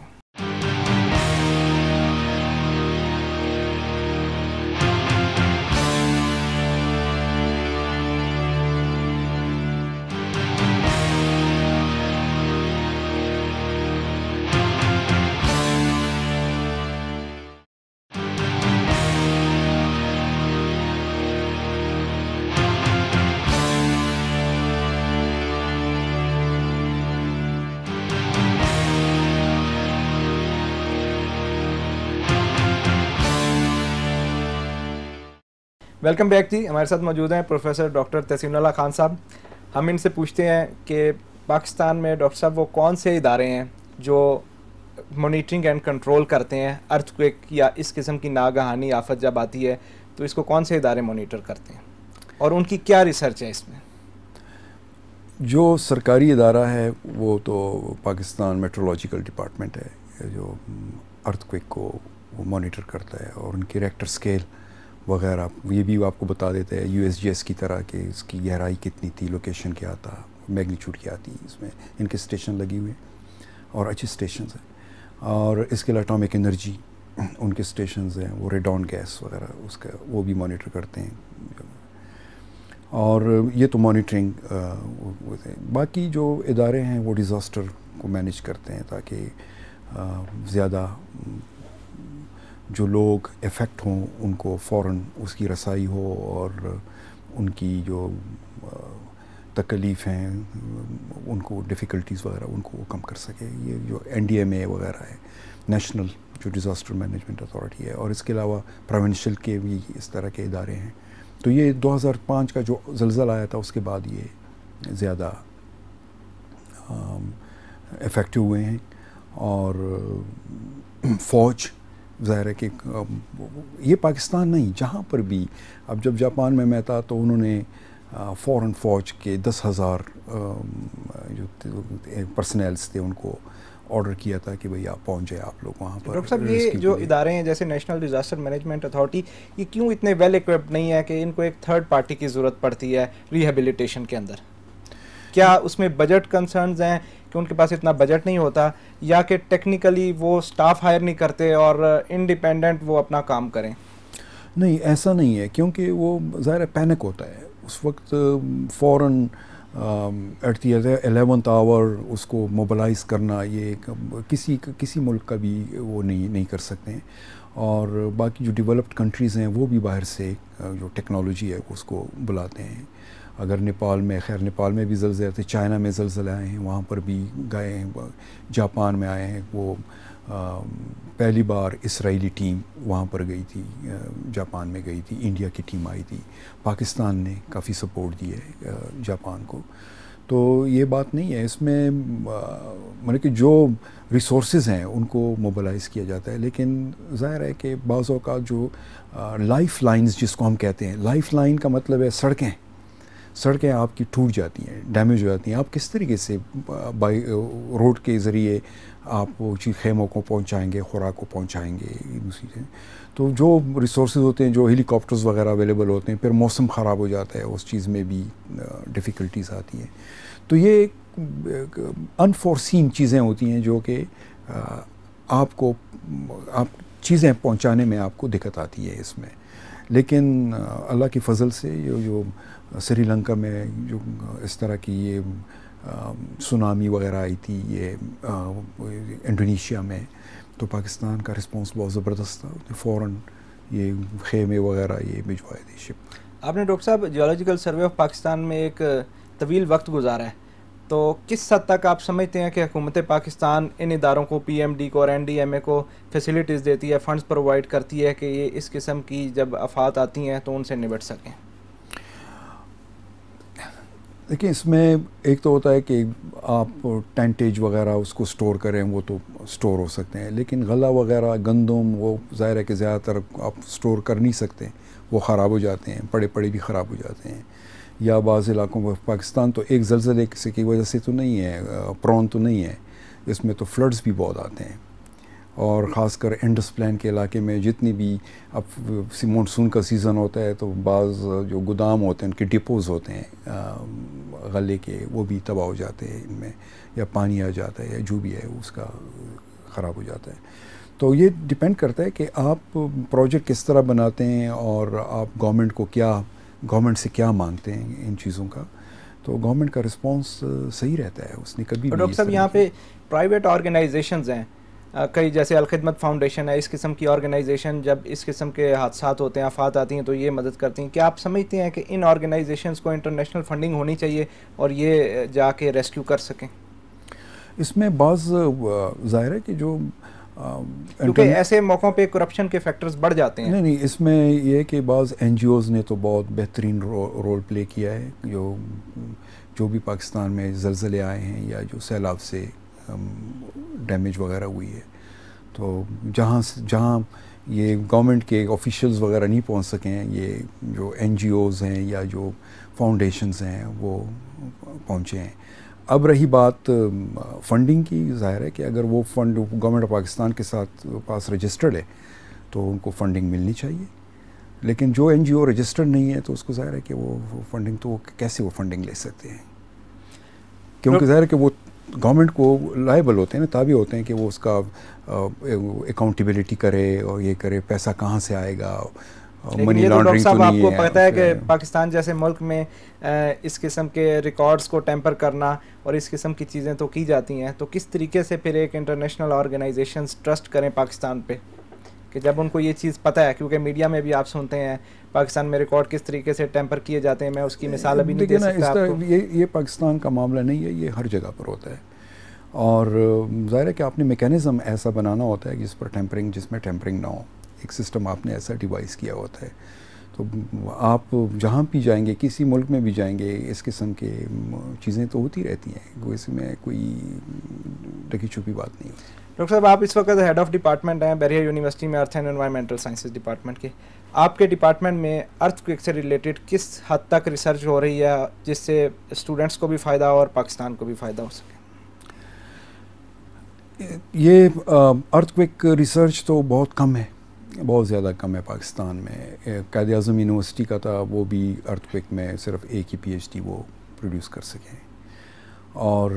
ویلکم بیک جی. ہمارے ساتھ موجود ہیں پروفیسر ڈاکٹر تحسین اللہ خان صاحب. ہم ان سے پوچھتے ہیں کہ پاکستان میں ڈاکٹر صاحب وہ کون سے ادارے ہیں جو مانیٹرنگ اینڈ کنٹرول کرتے ہیں ارتھ کویک یا اس قسم کی ناگہانی آفت جب آتی ہے تو اس کو کون سے ادارے مانیٹر کرتے ہیں، اور ان کی کیا ریسرچ ہے اس میں؟ جو سرکاری ادارہ ہے وہ تو پاکستان میٹرولوجیکل ڈپارٹمنٹ ہے، جو ارتھ کویک کو وہ مانیٹر کرتا ہے، اور ان کے ریکٹر اسکیل وغیرہ یہ بھی آپ کو بتا دیتا ہے USGS کی طرح کہ اس کی گہرائی کتنی تھی، لوکیشن کیا تھا، میگنیچیوڈ کیا تھی. اس میں ان کے اسٹیشن لگی ہوئے اور اچھے اسٹیشنز ہیں. اور اس کے علاوہ اٹامک انرجی ان کے اسٹیشنز ہیں وہ ریڈون گیس وغیرہ اس کا وہ بھی مانیٹر کرتے ہیں. اور یہ تو مانیٹرنگ. باقی جو ادارے ہیں وہ ڈیزاسٹر کو مینیج کرتے ہیں تاکہ زیادہ جو لوگ افیکٹ ہوں ان کو فوراً اس کی رسائی ہو اور ان کی جو تکلیف ہیں ان کو ڈیفیکلٹیز وغیرہ ان کو وہ کم کر سکے. یہ جو NDMA وغیرہ ہے نیشنل جو ڈیزاسٹر مینجمنٹ اتھارٹی ہے, اور اس کے علاوہ پروونشل کے بھی اس طرح کے ادارے ہیں. تو یہ 2005 کا جو زلزلہ آیا تھا اس کے بعد یہ زیادہ افیکٹو ہوئے ہیں. اور فوج ظاہر ہے کہ یہ پاکستان نہیں جہاں پر بھی, اب جب جاپان میں میں تھا تو انہوں نے فوراً فوج کے 10,000 جو پرسنلز تھے ان کو آرڈر کیا تھا کہ بھئی آپ پہنچ جائے آپ لوگ وہاں پر. ڈاکٹر صاحب یہ جو ادارے ہیں جیسے نیشنل ڈیزاسٹر مینجمنٹ اتھارٹی, یہ کیوں اتنے ویل ایکوپڈ نہیں ہے کہ ان کو ایک تھرڈ پارٹی کی ضرورت پڑتی ہے ریہیبلیٹیشن کے اندر؟ کیا اس میں بجٹ کنسرنز ہیں کہ ان کے پاس اتنا بجٹ نہیں ہوتا, یا کہ ٹیکنیکلی وہ سٹاف ہائر نہیں کرتے اور انڈیپینڈنٹ وہ اپنا کام کریں؟ نہیں ایسا نہیں ہے, کیونکہ وہ ظاہر پینک ہوتا ہے اس وقت فوراً ایٹ دی 11th آور اس کو موبلائز کرنا یہ کسی ملک کا بھی وہ نہیں کر سکتے ہیں. اور باقی جو ڈیولپڈ کنٹریز ہیں وہ بھی باہر سے جو ٹیکنالوجی ہے اس کو بلاتے ہیں. اگر نیپال میں, خیر نیپال میں بھی زلزلے تھے, چائنا میں زلزلے آئے ہیں وہاں پر بھی گئے ہیں, جاپان میں آئے ہیں. وہ پہلی بار اسرائیلی ٹیم وہاں پر گئی تھی, جاپان میں گئی تھی, انڈیا کی ٹیم آئی تھی, پاکستان نے کافی سپورٹ دی ہے جاپان کو. تو یہ بات نہیں ہے اس میں, مطلب کہ جو ریسورسز ہیں ان کو موبلائز کیا جاتا ہے. لیکن ظاہر ہے کہ بعض اوقات جو لائف لائنز جس کو ہم کہتے ہیں, لائف لائن کا مطلب ہے سڑکیں آپ کی ٹوٹ جاتی ہیں, ڈیمیج ہو جاتی ہیں. آپ کس طریقے سے بائی روڈ کے ذریعے آپ وہ خیموں کو پہنچائیں گے, خوراک کو پہنچائیں گے, دوسری چیزیں. تو جو ریسورسز ہوتے ہیں, جو ہیلی کاپٹرز وغیرہ اویلیبل ہوتے ہیں, پھر موسم خراب ہو جاتا ہے, اس چیز میں بھی ڈیفیکلٹیز آتی ہیں. تو یہ انفورسین چیزیں ہوتی ہیں جو کہ آپ چیزیں پہنچانے میں آپ کو دقت آتی ہے اس میں. لیکن اللہ کی فضل سے جو سری لنکا میں جو اس طرح کی یہ سونامی وغیرہ آئی تھی, یہ انڈونیشیا میں, تو پاکستان کا رسپانس بہت زبردست تھا. فوراً یہ خیمے وغیرہ یہ بھجوائے تھے شپ. آپ نے ڈاکٹر صاحب جیولوجیکل سروے آف پاکستان میں ایک طویل وقت گزارا ہے, تو کس حد تک آپ سمجھتے ہیں کہ حکومت پاکستان ان اداروں کو, PMD کو اور NDMA کو فیسلٹیز دیتی ہے, فنڈز پرووائڈ کرتی ہے کہ یہ اس قسم کی جب آفات آتی ہیں تو ان سے نمٹ سکیں؟ دیکھیں اس میں ایک تو ہوتا ہے کہ آپ ٹینٹیج وغیرہ اس کو سٹور کریں, وہ تو سٹور ہو سکتے ہیں, لیکن غلہ وغیرہ, گندم, وہ ظاہر ہے کہ زیادہ تر آپ سٹور کر نہیں سکتے, وہ خراب ہو جاتے ہیں, پڑے بھی خراب ہو جاتے ہیں. یا بعض علاقوں میں پاکستان تو ایک زلزلے کی وجہ سے تو نہیں ہے, پرون تو نہیں ہے, اس میں تو فلڈز بھی بہت آتے ہیں. اور خاص کر انڈس پلین کے علاقے میں جتنی بھی اب مونسون کا سیزن ہوتا ہے تو بعض جو گودام ہوتے ہیں ان کے ڈپوز ہوتے ہیں غلے کے, وہ بھی تباہ ہو جاتے ہیں ان میں, یا پانی آ جاتا ہے یا جو بھی ہے اس کا خراب ہو جاتا ہے. تو یہ ڈپینڈ کرتا ہے کہ آپ پروجیکٹ کس طرح بناتے ہیں اور آپ گورنمنٹ سے کیا مانگتے ہیں ان چیزوں کا. تو گورنمنٹ کا رسپانس صحیح رہتا ہے, اس نے کبھی. ڈاکٹر صاحب یہاں پہ پرائیویٹ آرگنائزیشنز ہیں کئی, جیسے الخدمت فاؤنڈیشن ہے, اس قسم کی آرگنائزیشن جب اس قسم کے حادثات ہوتے ہیں, آفات آتی ہیں تو یہ مدد کرتی ہیں. کیا آپ سمجھتے ہیں کہ ان آرگنائزیشنز کو انٹرنیشنل فنڈنگ ہونی چاہیے اور یہ جا کے ریسکیو کر سکیں؟ اس میں بعض ظاہر ہے کہ جو کیونکہ ایسے موقعوں پہ کرپشن کے فیکٹرز بڑھ جاتے ہیں. نہیں, اس میں یہ ہے کہ بعض NGOز نے تو بہت بہترین رول پلے کیا ہے. جو بھی پاکستان میں زلزلے آئے ہیں یا جو سیلاب سے ڈیمیج وغیرہ ہوئی ہے, تو جہاں یہ گورنمنٹ کے آفیشلز وغیرہ نہیں پہنچ سکے ہیں, یہ جو NGOز ہیں یا جو فاؤنڈیشنز ہیں وہ پہنچے ہیں. اب رہی بات فنڈنگ کی, ظاہر ہے کہ اگر وہ فنڈ گورنمنٹ آف پاکستان کے ساتھ پاس رجسٹرڈ ہے تو ان کو فنڈنگ ملنی چاہیے. لیکن جو NGO رجسٹرڈ نہیں ہے تو اس کو ظاہر ہے کہ وہ فنڈنگ تو کیسے وہ فنڈنگ لے سکتے ہیں, کیونکہ ظاہر ہے کہ وہ گورنمنٹ کو لائبل ہوتے ہیں نا، تابع ہوتے ہیں کہ وہ اس کا اکاؤنٹیبلٹی کرے اور یہ کرے، پیسہ کہاں سے آئے گا، منی لانڈرنگ تو آپ نہیں کو ہے. پتہ ہے کہ پاکستان جیسے ملک میں اس قسم کے ریکارڈز کو ٹیمپر کرنا اور اس قسم کی چیزیں تو کی جاتی ہیں، تو کس طریقے سے پھر ایک انٹرنیشنل آرگنائزیشنز ٹرسٹ کریں پاکستان پہ کہ جب ان کو یہ چیز پتہ ہے، کیونکہ میڈیا میں بھی آپ سنتے ہیں پاکستان میں ریکارڈ کس طریقے سے ٹیمپر کیے جاتے ہیں. میں اس کی مثال ابھی نہیں دے سکتا آپ کو. یہ پاکستان کا معاملہ نہیں ہے، یہ ہر جگہ پر ہوتا ہے، اور ظاہر ہے کہ آپ نے میکینزم ایسا بنانا ہوتا ہے جس پر ٹیمپرنگ، جس میں ٹیمپرنگ نہ ہو. ایک سسٹم آپ نے ایسا ڈیوائس کیا ہوتا ہے. تو آپ جہاں بھی جائیں گے، کسی ملک میں بھی جائیں گے، اس قسم کے چیزیں تو ہوتی رہتی ہیں، وہ اس میں کوئی ڈکی چھپی بات نہیں ہوتی. ڈاکٹر صاحب، آپ اس وقت ہیڈ آف ڈپارٹمنٹ ہیں بیریا یونیورسٹی میں، earth and environmental sciences department کے. آپ کے ڈپارٹمنٹ میں ارتھ کوئک سے ریلیٹڈ کس حد تک ریسرچ ہو رہی ہے جس سے اسٹوڈنٹس کو بھی فائدہ ہو اور پاکستان کو بھی فائدہ ہو سکے؟ یہ ارتھ کوئک ریسرچ تو بہت کم ہے، بہت زیادہ کم ہے پاکستان میں. قائد اعظم یونیورسٹی کا تھا، وہ بھی ارتھ کوئک میں صرف ایک ہی پی ایچ ڈی وہ پروڈیوس کر سکیں، اور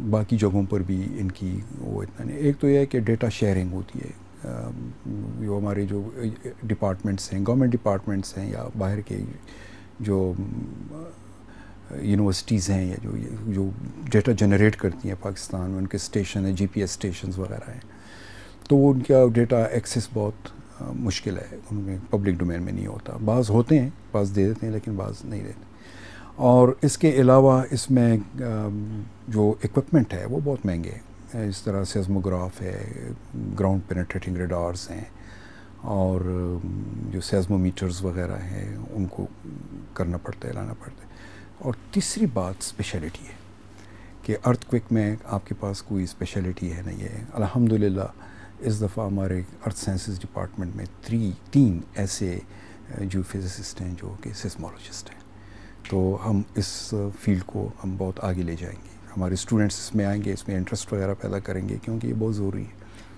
باقی جگہوں پر بھی ان کی وہ اتنا نہیں. ایک تو یہ ہے کہ ڈیٹا شیئرنگ ہوتی ہے، جو ہمارے جو ڈپارٹمنٹس ہیں، گورنمنٹ ڈپارٹمنٹس ہیں یا باہر کے جو یونیورسٹیز ہیں یا جو ڈیٹا جنریٹ کرتی ہیں پاکستان میں، ان کے اسٹیشن ہیں، جی پی ایس اسٹیشنز وغیرہ ہیں، تو ان کا ڈیٹا ایکسیس بہت مشکل ہے، ان میں پبلک ڈومین میں نہیں ہوتا. بعض ہوتے ہیں، بعض دے دیتے ہیں، لیکن بعض نہیں دیتے. اور اس کے علاوہ اس میں جو ایکوپمنٹ ہے وہ بہت مہنگے ہیں. اس طرح سیزموگراف ہے، گراؤنڈ پینیٹریٹنگ ریڈارز ہیں، اور جو سیزمو میٹرز وغیرہ ہیں ان کو کرنا پڑتا ہے، لانا پڑتا ہے. اور تیسری بات اسپیشلٹی ہے کہ ارتھ کوئک میں آپ کے پاس کوئی اسپیشلٹی ہے نہیں ہے. الحمدللہ اس دفعہ ہمارے ارتھ سائنسز ڈپارٹمنٹ میں 3 ایسے جو فزسسٹ ہیں جو کہ سیسمولوجسٹ ہیں. تو ہم اس فیلڈ کو ہم بہت آگے لے جائیں گے. ہمارے اسٹوڈنٹس اس میں آئیں گے، اس میں انٹرسٹ وغیرہ پیدا کریں گے، کیونکہ یہ بہت ضروری ہے.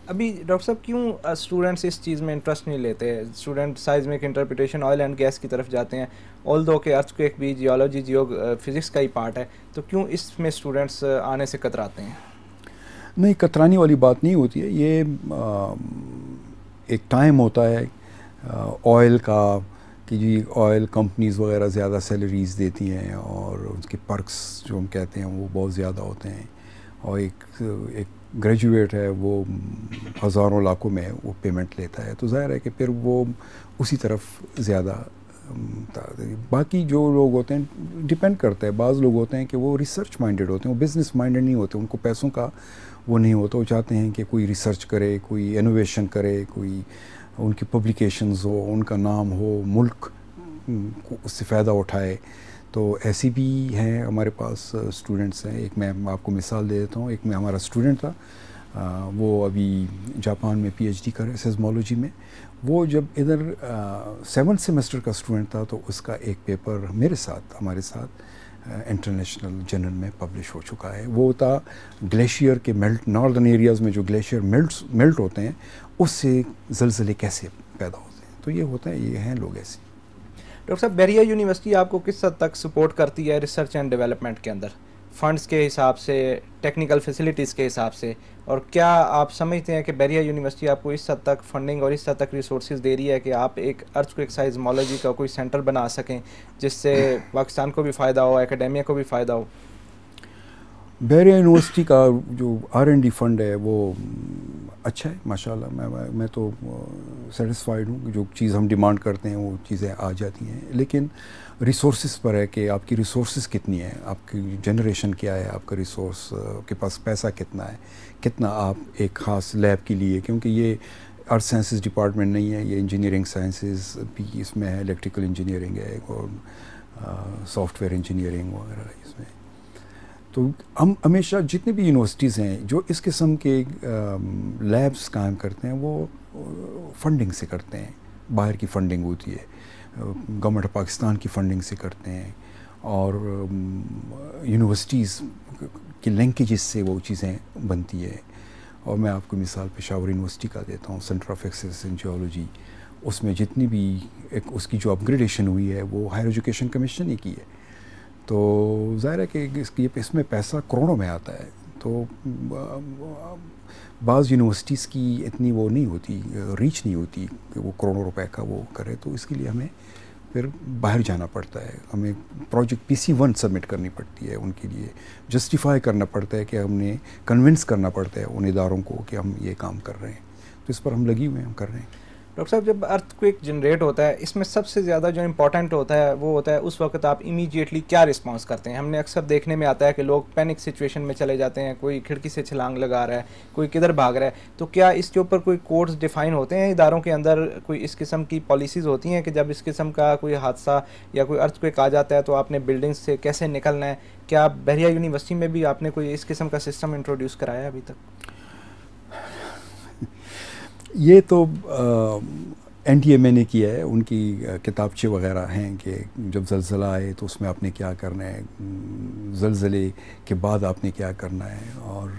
ابھی ڈاکٹر صاحب کیوں اسٹوڈنٹس اس چیز میں انٹرسٹ نہیں لیتے؟ Student seismic interpretation, oil and gas کی طرف جاتے ہیں، آل دو کہ ارتھ کوئک بھی جیولوجی فزکس کا ہی پارٹ ہے، تو کیوں اس میں اسٹوڈنٹس آنے سے کتراتے ہیں؟ نہیں، کترانے والی بات نہیں ہوتی ہے. یہ ایک ٹائم ہوتا ہے آئل کا کہ جی آئل کمپنیز وغیرہ زیادہ سیلریز دیتی ہیں، اور اس کے پرکس جو ہم کہتے ہیں وہ بہت زیادہ ہوتے ہیں. اور ایک گریجویٹ ہے وہ ہزاروں لاکھوں میں وہ پیمنٹ لیتا ہے، تو ظاہر ہے کہ پھر وہ اسی طرف زیادہ. باقی جو لوگ ہوتے ہیں ڈپینڈ کرتا ہے. بعض لوگ ہوتے ہیں کہ وہ ریسرچ مائنڈیڈ ہوتے ہیں، وہ بزنس مائنڈیڈ نہیں ہوتے، ان کو پیسوں کا وہ نہیں ہوتا. وہ چاہتے ہیں کہ کوئی ریسرچ کرے، کوئی انوویشن کرے، کوئی ان کی پبلیکیشنز ہو، ان کا نام ہو، ملک اس سے فائدہ اٹھائے. تو ایسی بھی ہیں ہمارے پاس اسٹوڈنٹس ہیں. ایک میں آپ کو مثال دے دیتا ہوں. ایک میں ہمارا اسٹوڈنٹ تھا، وہ ابھی جاپان میں پی ایچ ڈی کر رہے سیزمولوجی میں. وہ جب ادھر 7th سیمسٹر کا اسٹوڈنٹ تھا تو اس کا ایک پیپر ہمارے ساتھ انٹرنیشنل جرنل میں پبلش ہو چکا ہے. وہ تھا گلیشیئر کے میلٹ، ناردرن ایریاز میں جو گلیشیئر میلٹ ہوتے ہیں اس سے زلزلے کیسے پیدا ہوتے ہیں. تو یہ ہوتا ہے، یہ ہیں لوگ ایسے. ڈاکٹر صاحب، بیریا یونیورسٹی آپ کو کس حد تک سپورٹ کرتی ہے ریسرچ اینڈ ڈیولپمنٹ کے اندر، فنڈز کے حساب سے، ٹیکنیکل فیسلٹیز کے حساب سے؟ اور کیا آپ سمجھتے ہیں کہ بیریا یونیورسٹی آپ کو اس حد تک فنڈنگ اور اس حد تک ریسورسز دے رہی ہے کہ آپ ایک ارتھ کوئک سائزمولوجی کا کوئی سینٹر بنا سکیں جس سے پاکستان کو بھی فائدہ ہو، اکیڈیمیا کو بھی فائدہ ہو؟ بیریا یونیورسٹی کا جو R&D فنڈ ہے وہ اچھا ہے ماشاءاللہ. میں تو سیٹسفائیڈ ہوں. جو چیز ہم ڈیمانڈ کرتے ہیں وہ چیزیں آ جاتی ہیں، لیکن ریسورسز پر ہے کہ آپ کی ریسورسز کتنی ہیں، آپ کی جنریشن کیا ہے، آپ کا ریسورس کے پاس پیسہ کتنا ہے، کتنا آپ ایک خاص لیب کے لیے، کیونکہ یہ ارتھ سائنسز ڈپارٹمنٹ نہیں ہے، یہ انجینئرنگ سائنسز بھی اس میں ہے، الیکٹریکل انجینئرنگ ہے اور سافٹ ویئر انجینئرنگ وغیرہ اس میں. تو ہم ہمیشہ جتنے بھی یونیورسٹیز ہیں جو اس قسم کے لیبس قائم کرتے ہیں وہ فنڈنگ سے کرتے ہیں. باہر کی فنڈنگ ہوتی ہے، گورنمنٹ آف پاکستان کی فنڈنگ سے کرتے ہیں، اور یونیورسٹیز کی لنکیجز سے وہ چیزیں بنتی ہے. اور میں آپ کو مثال پشاور یونیورسٹی کا دیتا ہوں، centre of excellence in geology. اس میں جتنی بھی اس کی جو اپ گریڈیشن ہوئی ہے وہ ہائر ایجوکیشن کمیشن نے کی ہے. تو ظاہر ہے کہ اس میں پیسہ کروڑوں میں آتا ہے. تو بعض یونیورسٹیز کی اتنی وہ نہیں ہوتی, ریچ نہیں ہوتی کہ وہ کروڑوں روپے کا وہ کرے, تو اس کے لیے ہمیں پھر باہر جانا پڑتا ہے. ہمیں پروجیکٹ PC1 سبمٹ کرنی پڑتی ہے, ان کے لیے جسٹیفائی کرنا پڑتا ہے کہ ہم نے کنونس کرنا پڑتا ہے ان اداروں کو کہ ہم یہ کام کر رہے ہیں. تو اس پر ہم لگی ہوئے ہیں, ہم کر رہے ہیں. ڈاکٹر صاحب جب ارتھ کوئک جنریٹ ہوتا ہے اس میں سب سے زیادہ جو امپورٹنٹ ہوتا ہے وہ ہوتا ہے اس وقت آپ امیڈیٹلی کیا رسپانس کرتے ہیں؟ ہم نے اکثر دیکھنے میں آتا ہے کہ لوگ پینک سچویشن میں چلے جاتے ہیں, کوئی کھڑکی سے چھلانگ لگا رہا ہے, کوئی کدھر بھاگ رہا ہے. تو کیا اس کے اوپر کوئی کوڈز ڈیفائن ہوتے ہیں اداروں کے اندر, کوئی اس قسم کی پالیسیز ہوتی ہیں کہ جب اس قسم کا کوئی حادثہ یا کوئی ارتھ کوئک آ جاتا ہے تو آپ نے بلڈنگ سے کیسے نکلنا ہے؟ کیا بحریہ یونیورسٹی میں بھی آپ نے کوئی اس قسم کا سسٹم انٹروڈیوس کرایا ابھی تک؟ یہ تو NTA میں نے کیا ہے, ان کی کتابچے وغیرہ ہیں کہ جب زلزلہ آئے تو اس میں آپ نے کیا کرنا ہے, زلزلے کے بعد آپ نے کیا کرنا ہے. اور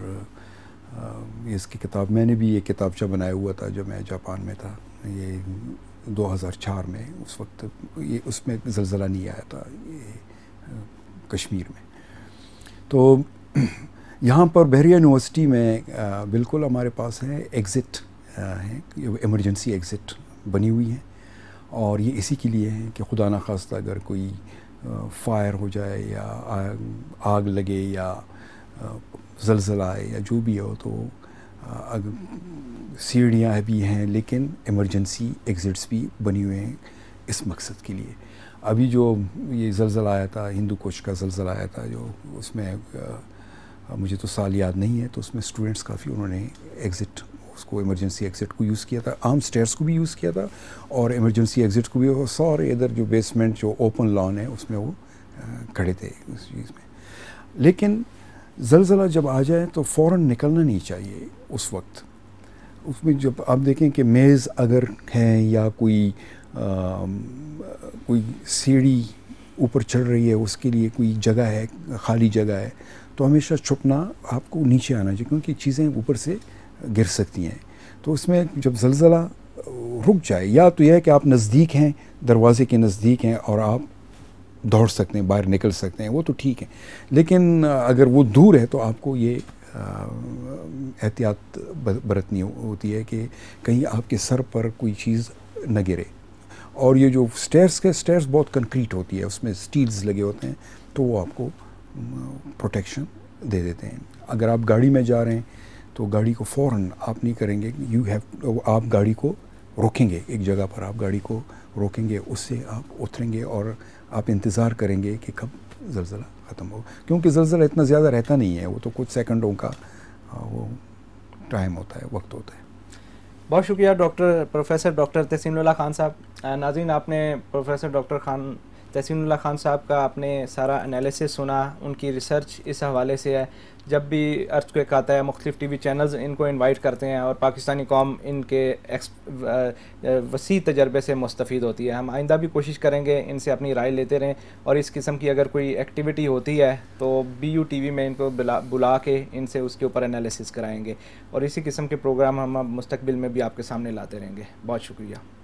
اس کی کتاب, میں نے بھی یہ کتابچہ بنایا ہوا تھا جب میں جاپان میں تھا, یہ 2004 میں. اس وقت اس میں زلزلہ نہیں آیا تھا یہ کشمیر میں. تو یہاں پر بحریہ یونیورسٹی میں بالکل ہمارے پاس ہے ایگزٹ ہیں, ایمرجنسی ایگزٹ بنی ہوئی ہیں, اور یہ اسی کے لیے ہیں کہ خدا نخواستہ اگر کوئی فائر ہو جائے یا آگ لگے یا زلزلہ آئے یا جو بھی ہو, تو سیڑھیاں بھی ہیں لیکن ایمرجنسی ایگزٹس بھی بنی ہوئے ہیں اس مقصد کے لیے. ابھی جو یہ زلزلہ آیا تھا, ہندو کوش کا زلزلہ آیا تھا, جو اس میں مجھے تو سال یاد نہیں ہے, تو اس میں اسٹوڈنٹس کافی انہوں نے ایگزٹ, اس کو ایمرجنسی ایگزٹ کو یوز کیا تھا, عام سٹیئرس کو بھی یوز کیا تھا اور ایمرجنسی ایگزٹ کو بھی. سارے ادھر جو بیسمنٹ جو اوپن لان ہے اس میں وہ کھڑے تھے اس چیز میں. لیکن زلزلہ جب آ جائے تو فوراً نکلنا نہیں چاہیے اس وقت. اس میں جب آپ دیکھیں کہ میز اگر ہیں یا کوئی سیڑھی اوپر چڑھ رہی ہے, اس کے لیے کوئی جگہ ہے, خالی جگہ ہے, تو ہمیشہ چھپنا, آپ کو نیچے آنا چاہیے کیونکہ چیزیں اوپر سے گر سکتی ہیں. تو اس میں جب زلزلہ رک جائے, یا تو یہ ہے کہ آپ نزدیک ہیں, دروازے کے نزدیک ہیں اور آپ دوڑ سکتے ہیں, باہر نکل سکتے ہیں, وہ تو ٹھیک ہے. لیکن اگر وہ دور ہے تو آپ کو یہ احتیاط برتنی ہوتی ہے کہ کہیں آپ کے سر پر کوئی چیز نہ گرے. اور یہ جو سٹیئرس بہت کنکریٹ ہوتی ہے, اس میں سٹیلز لگے ہوتے ہیں, تو وہ آپ کو پروٹیکشن دے دیتے ہیں. اگر آپ گاڑی میں جا رہے ہیں تو گاڑی کو فوراً آپ نہیں کریں گے, آپ گاڑی کو روکیں گے, ایک جگہ پر آپ گاڑی کو روکیں گے, اس سے آپ اتریں گے اور آپ انتظار کریں گے کہ کب زلزلہ ختم ہو, کیونکہ زلزلہ اتنا زیادہ رہتا نہیں ہے, وہ تو کچھ سیکنڈوں کا وہ ٹائم ہوتا ہے, وقت ہوتا ہے. بہت شکریہ پروفیسر ڈاکٹر تحسین اللہ خان صاحب. ناظرین, آپ نے پروفیسر ڈاکٹر تحسین اللہ خان صاحب کا آپ نے سارا انالیسس سنا, ان کی ریسرچ اس حوالے سے ہے. جب بھی ارتھ کوئک آتا ہے مختلف ٹی وی چینلز ان کو انوائٹ کرتے ہیں اور پاکستانی قوم ان کے وسیع تجربے سے مستفید ہوتی ہے. ہم آئندہ بھی کوشش کریں گے ان سے اپنی رائے لیتے رہیں, اور اس قسم کی اگر کوئی ایکٹیویٹی ہوتی ہے تو BU TV میں ان کو بلا کے ان سے اس کے اوپر انالیسس کرائیں گے, اور اسی قسم کے پروگرام ہم مستقبل میں بھی آپ کے سامنے لاتے رہیں گے. بہت شکریہ.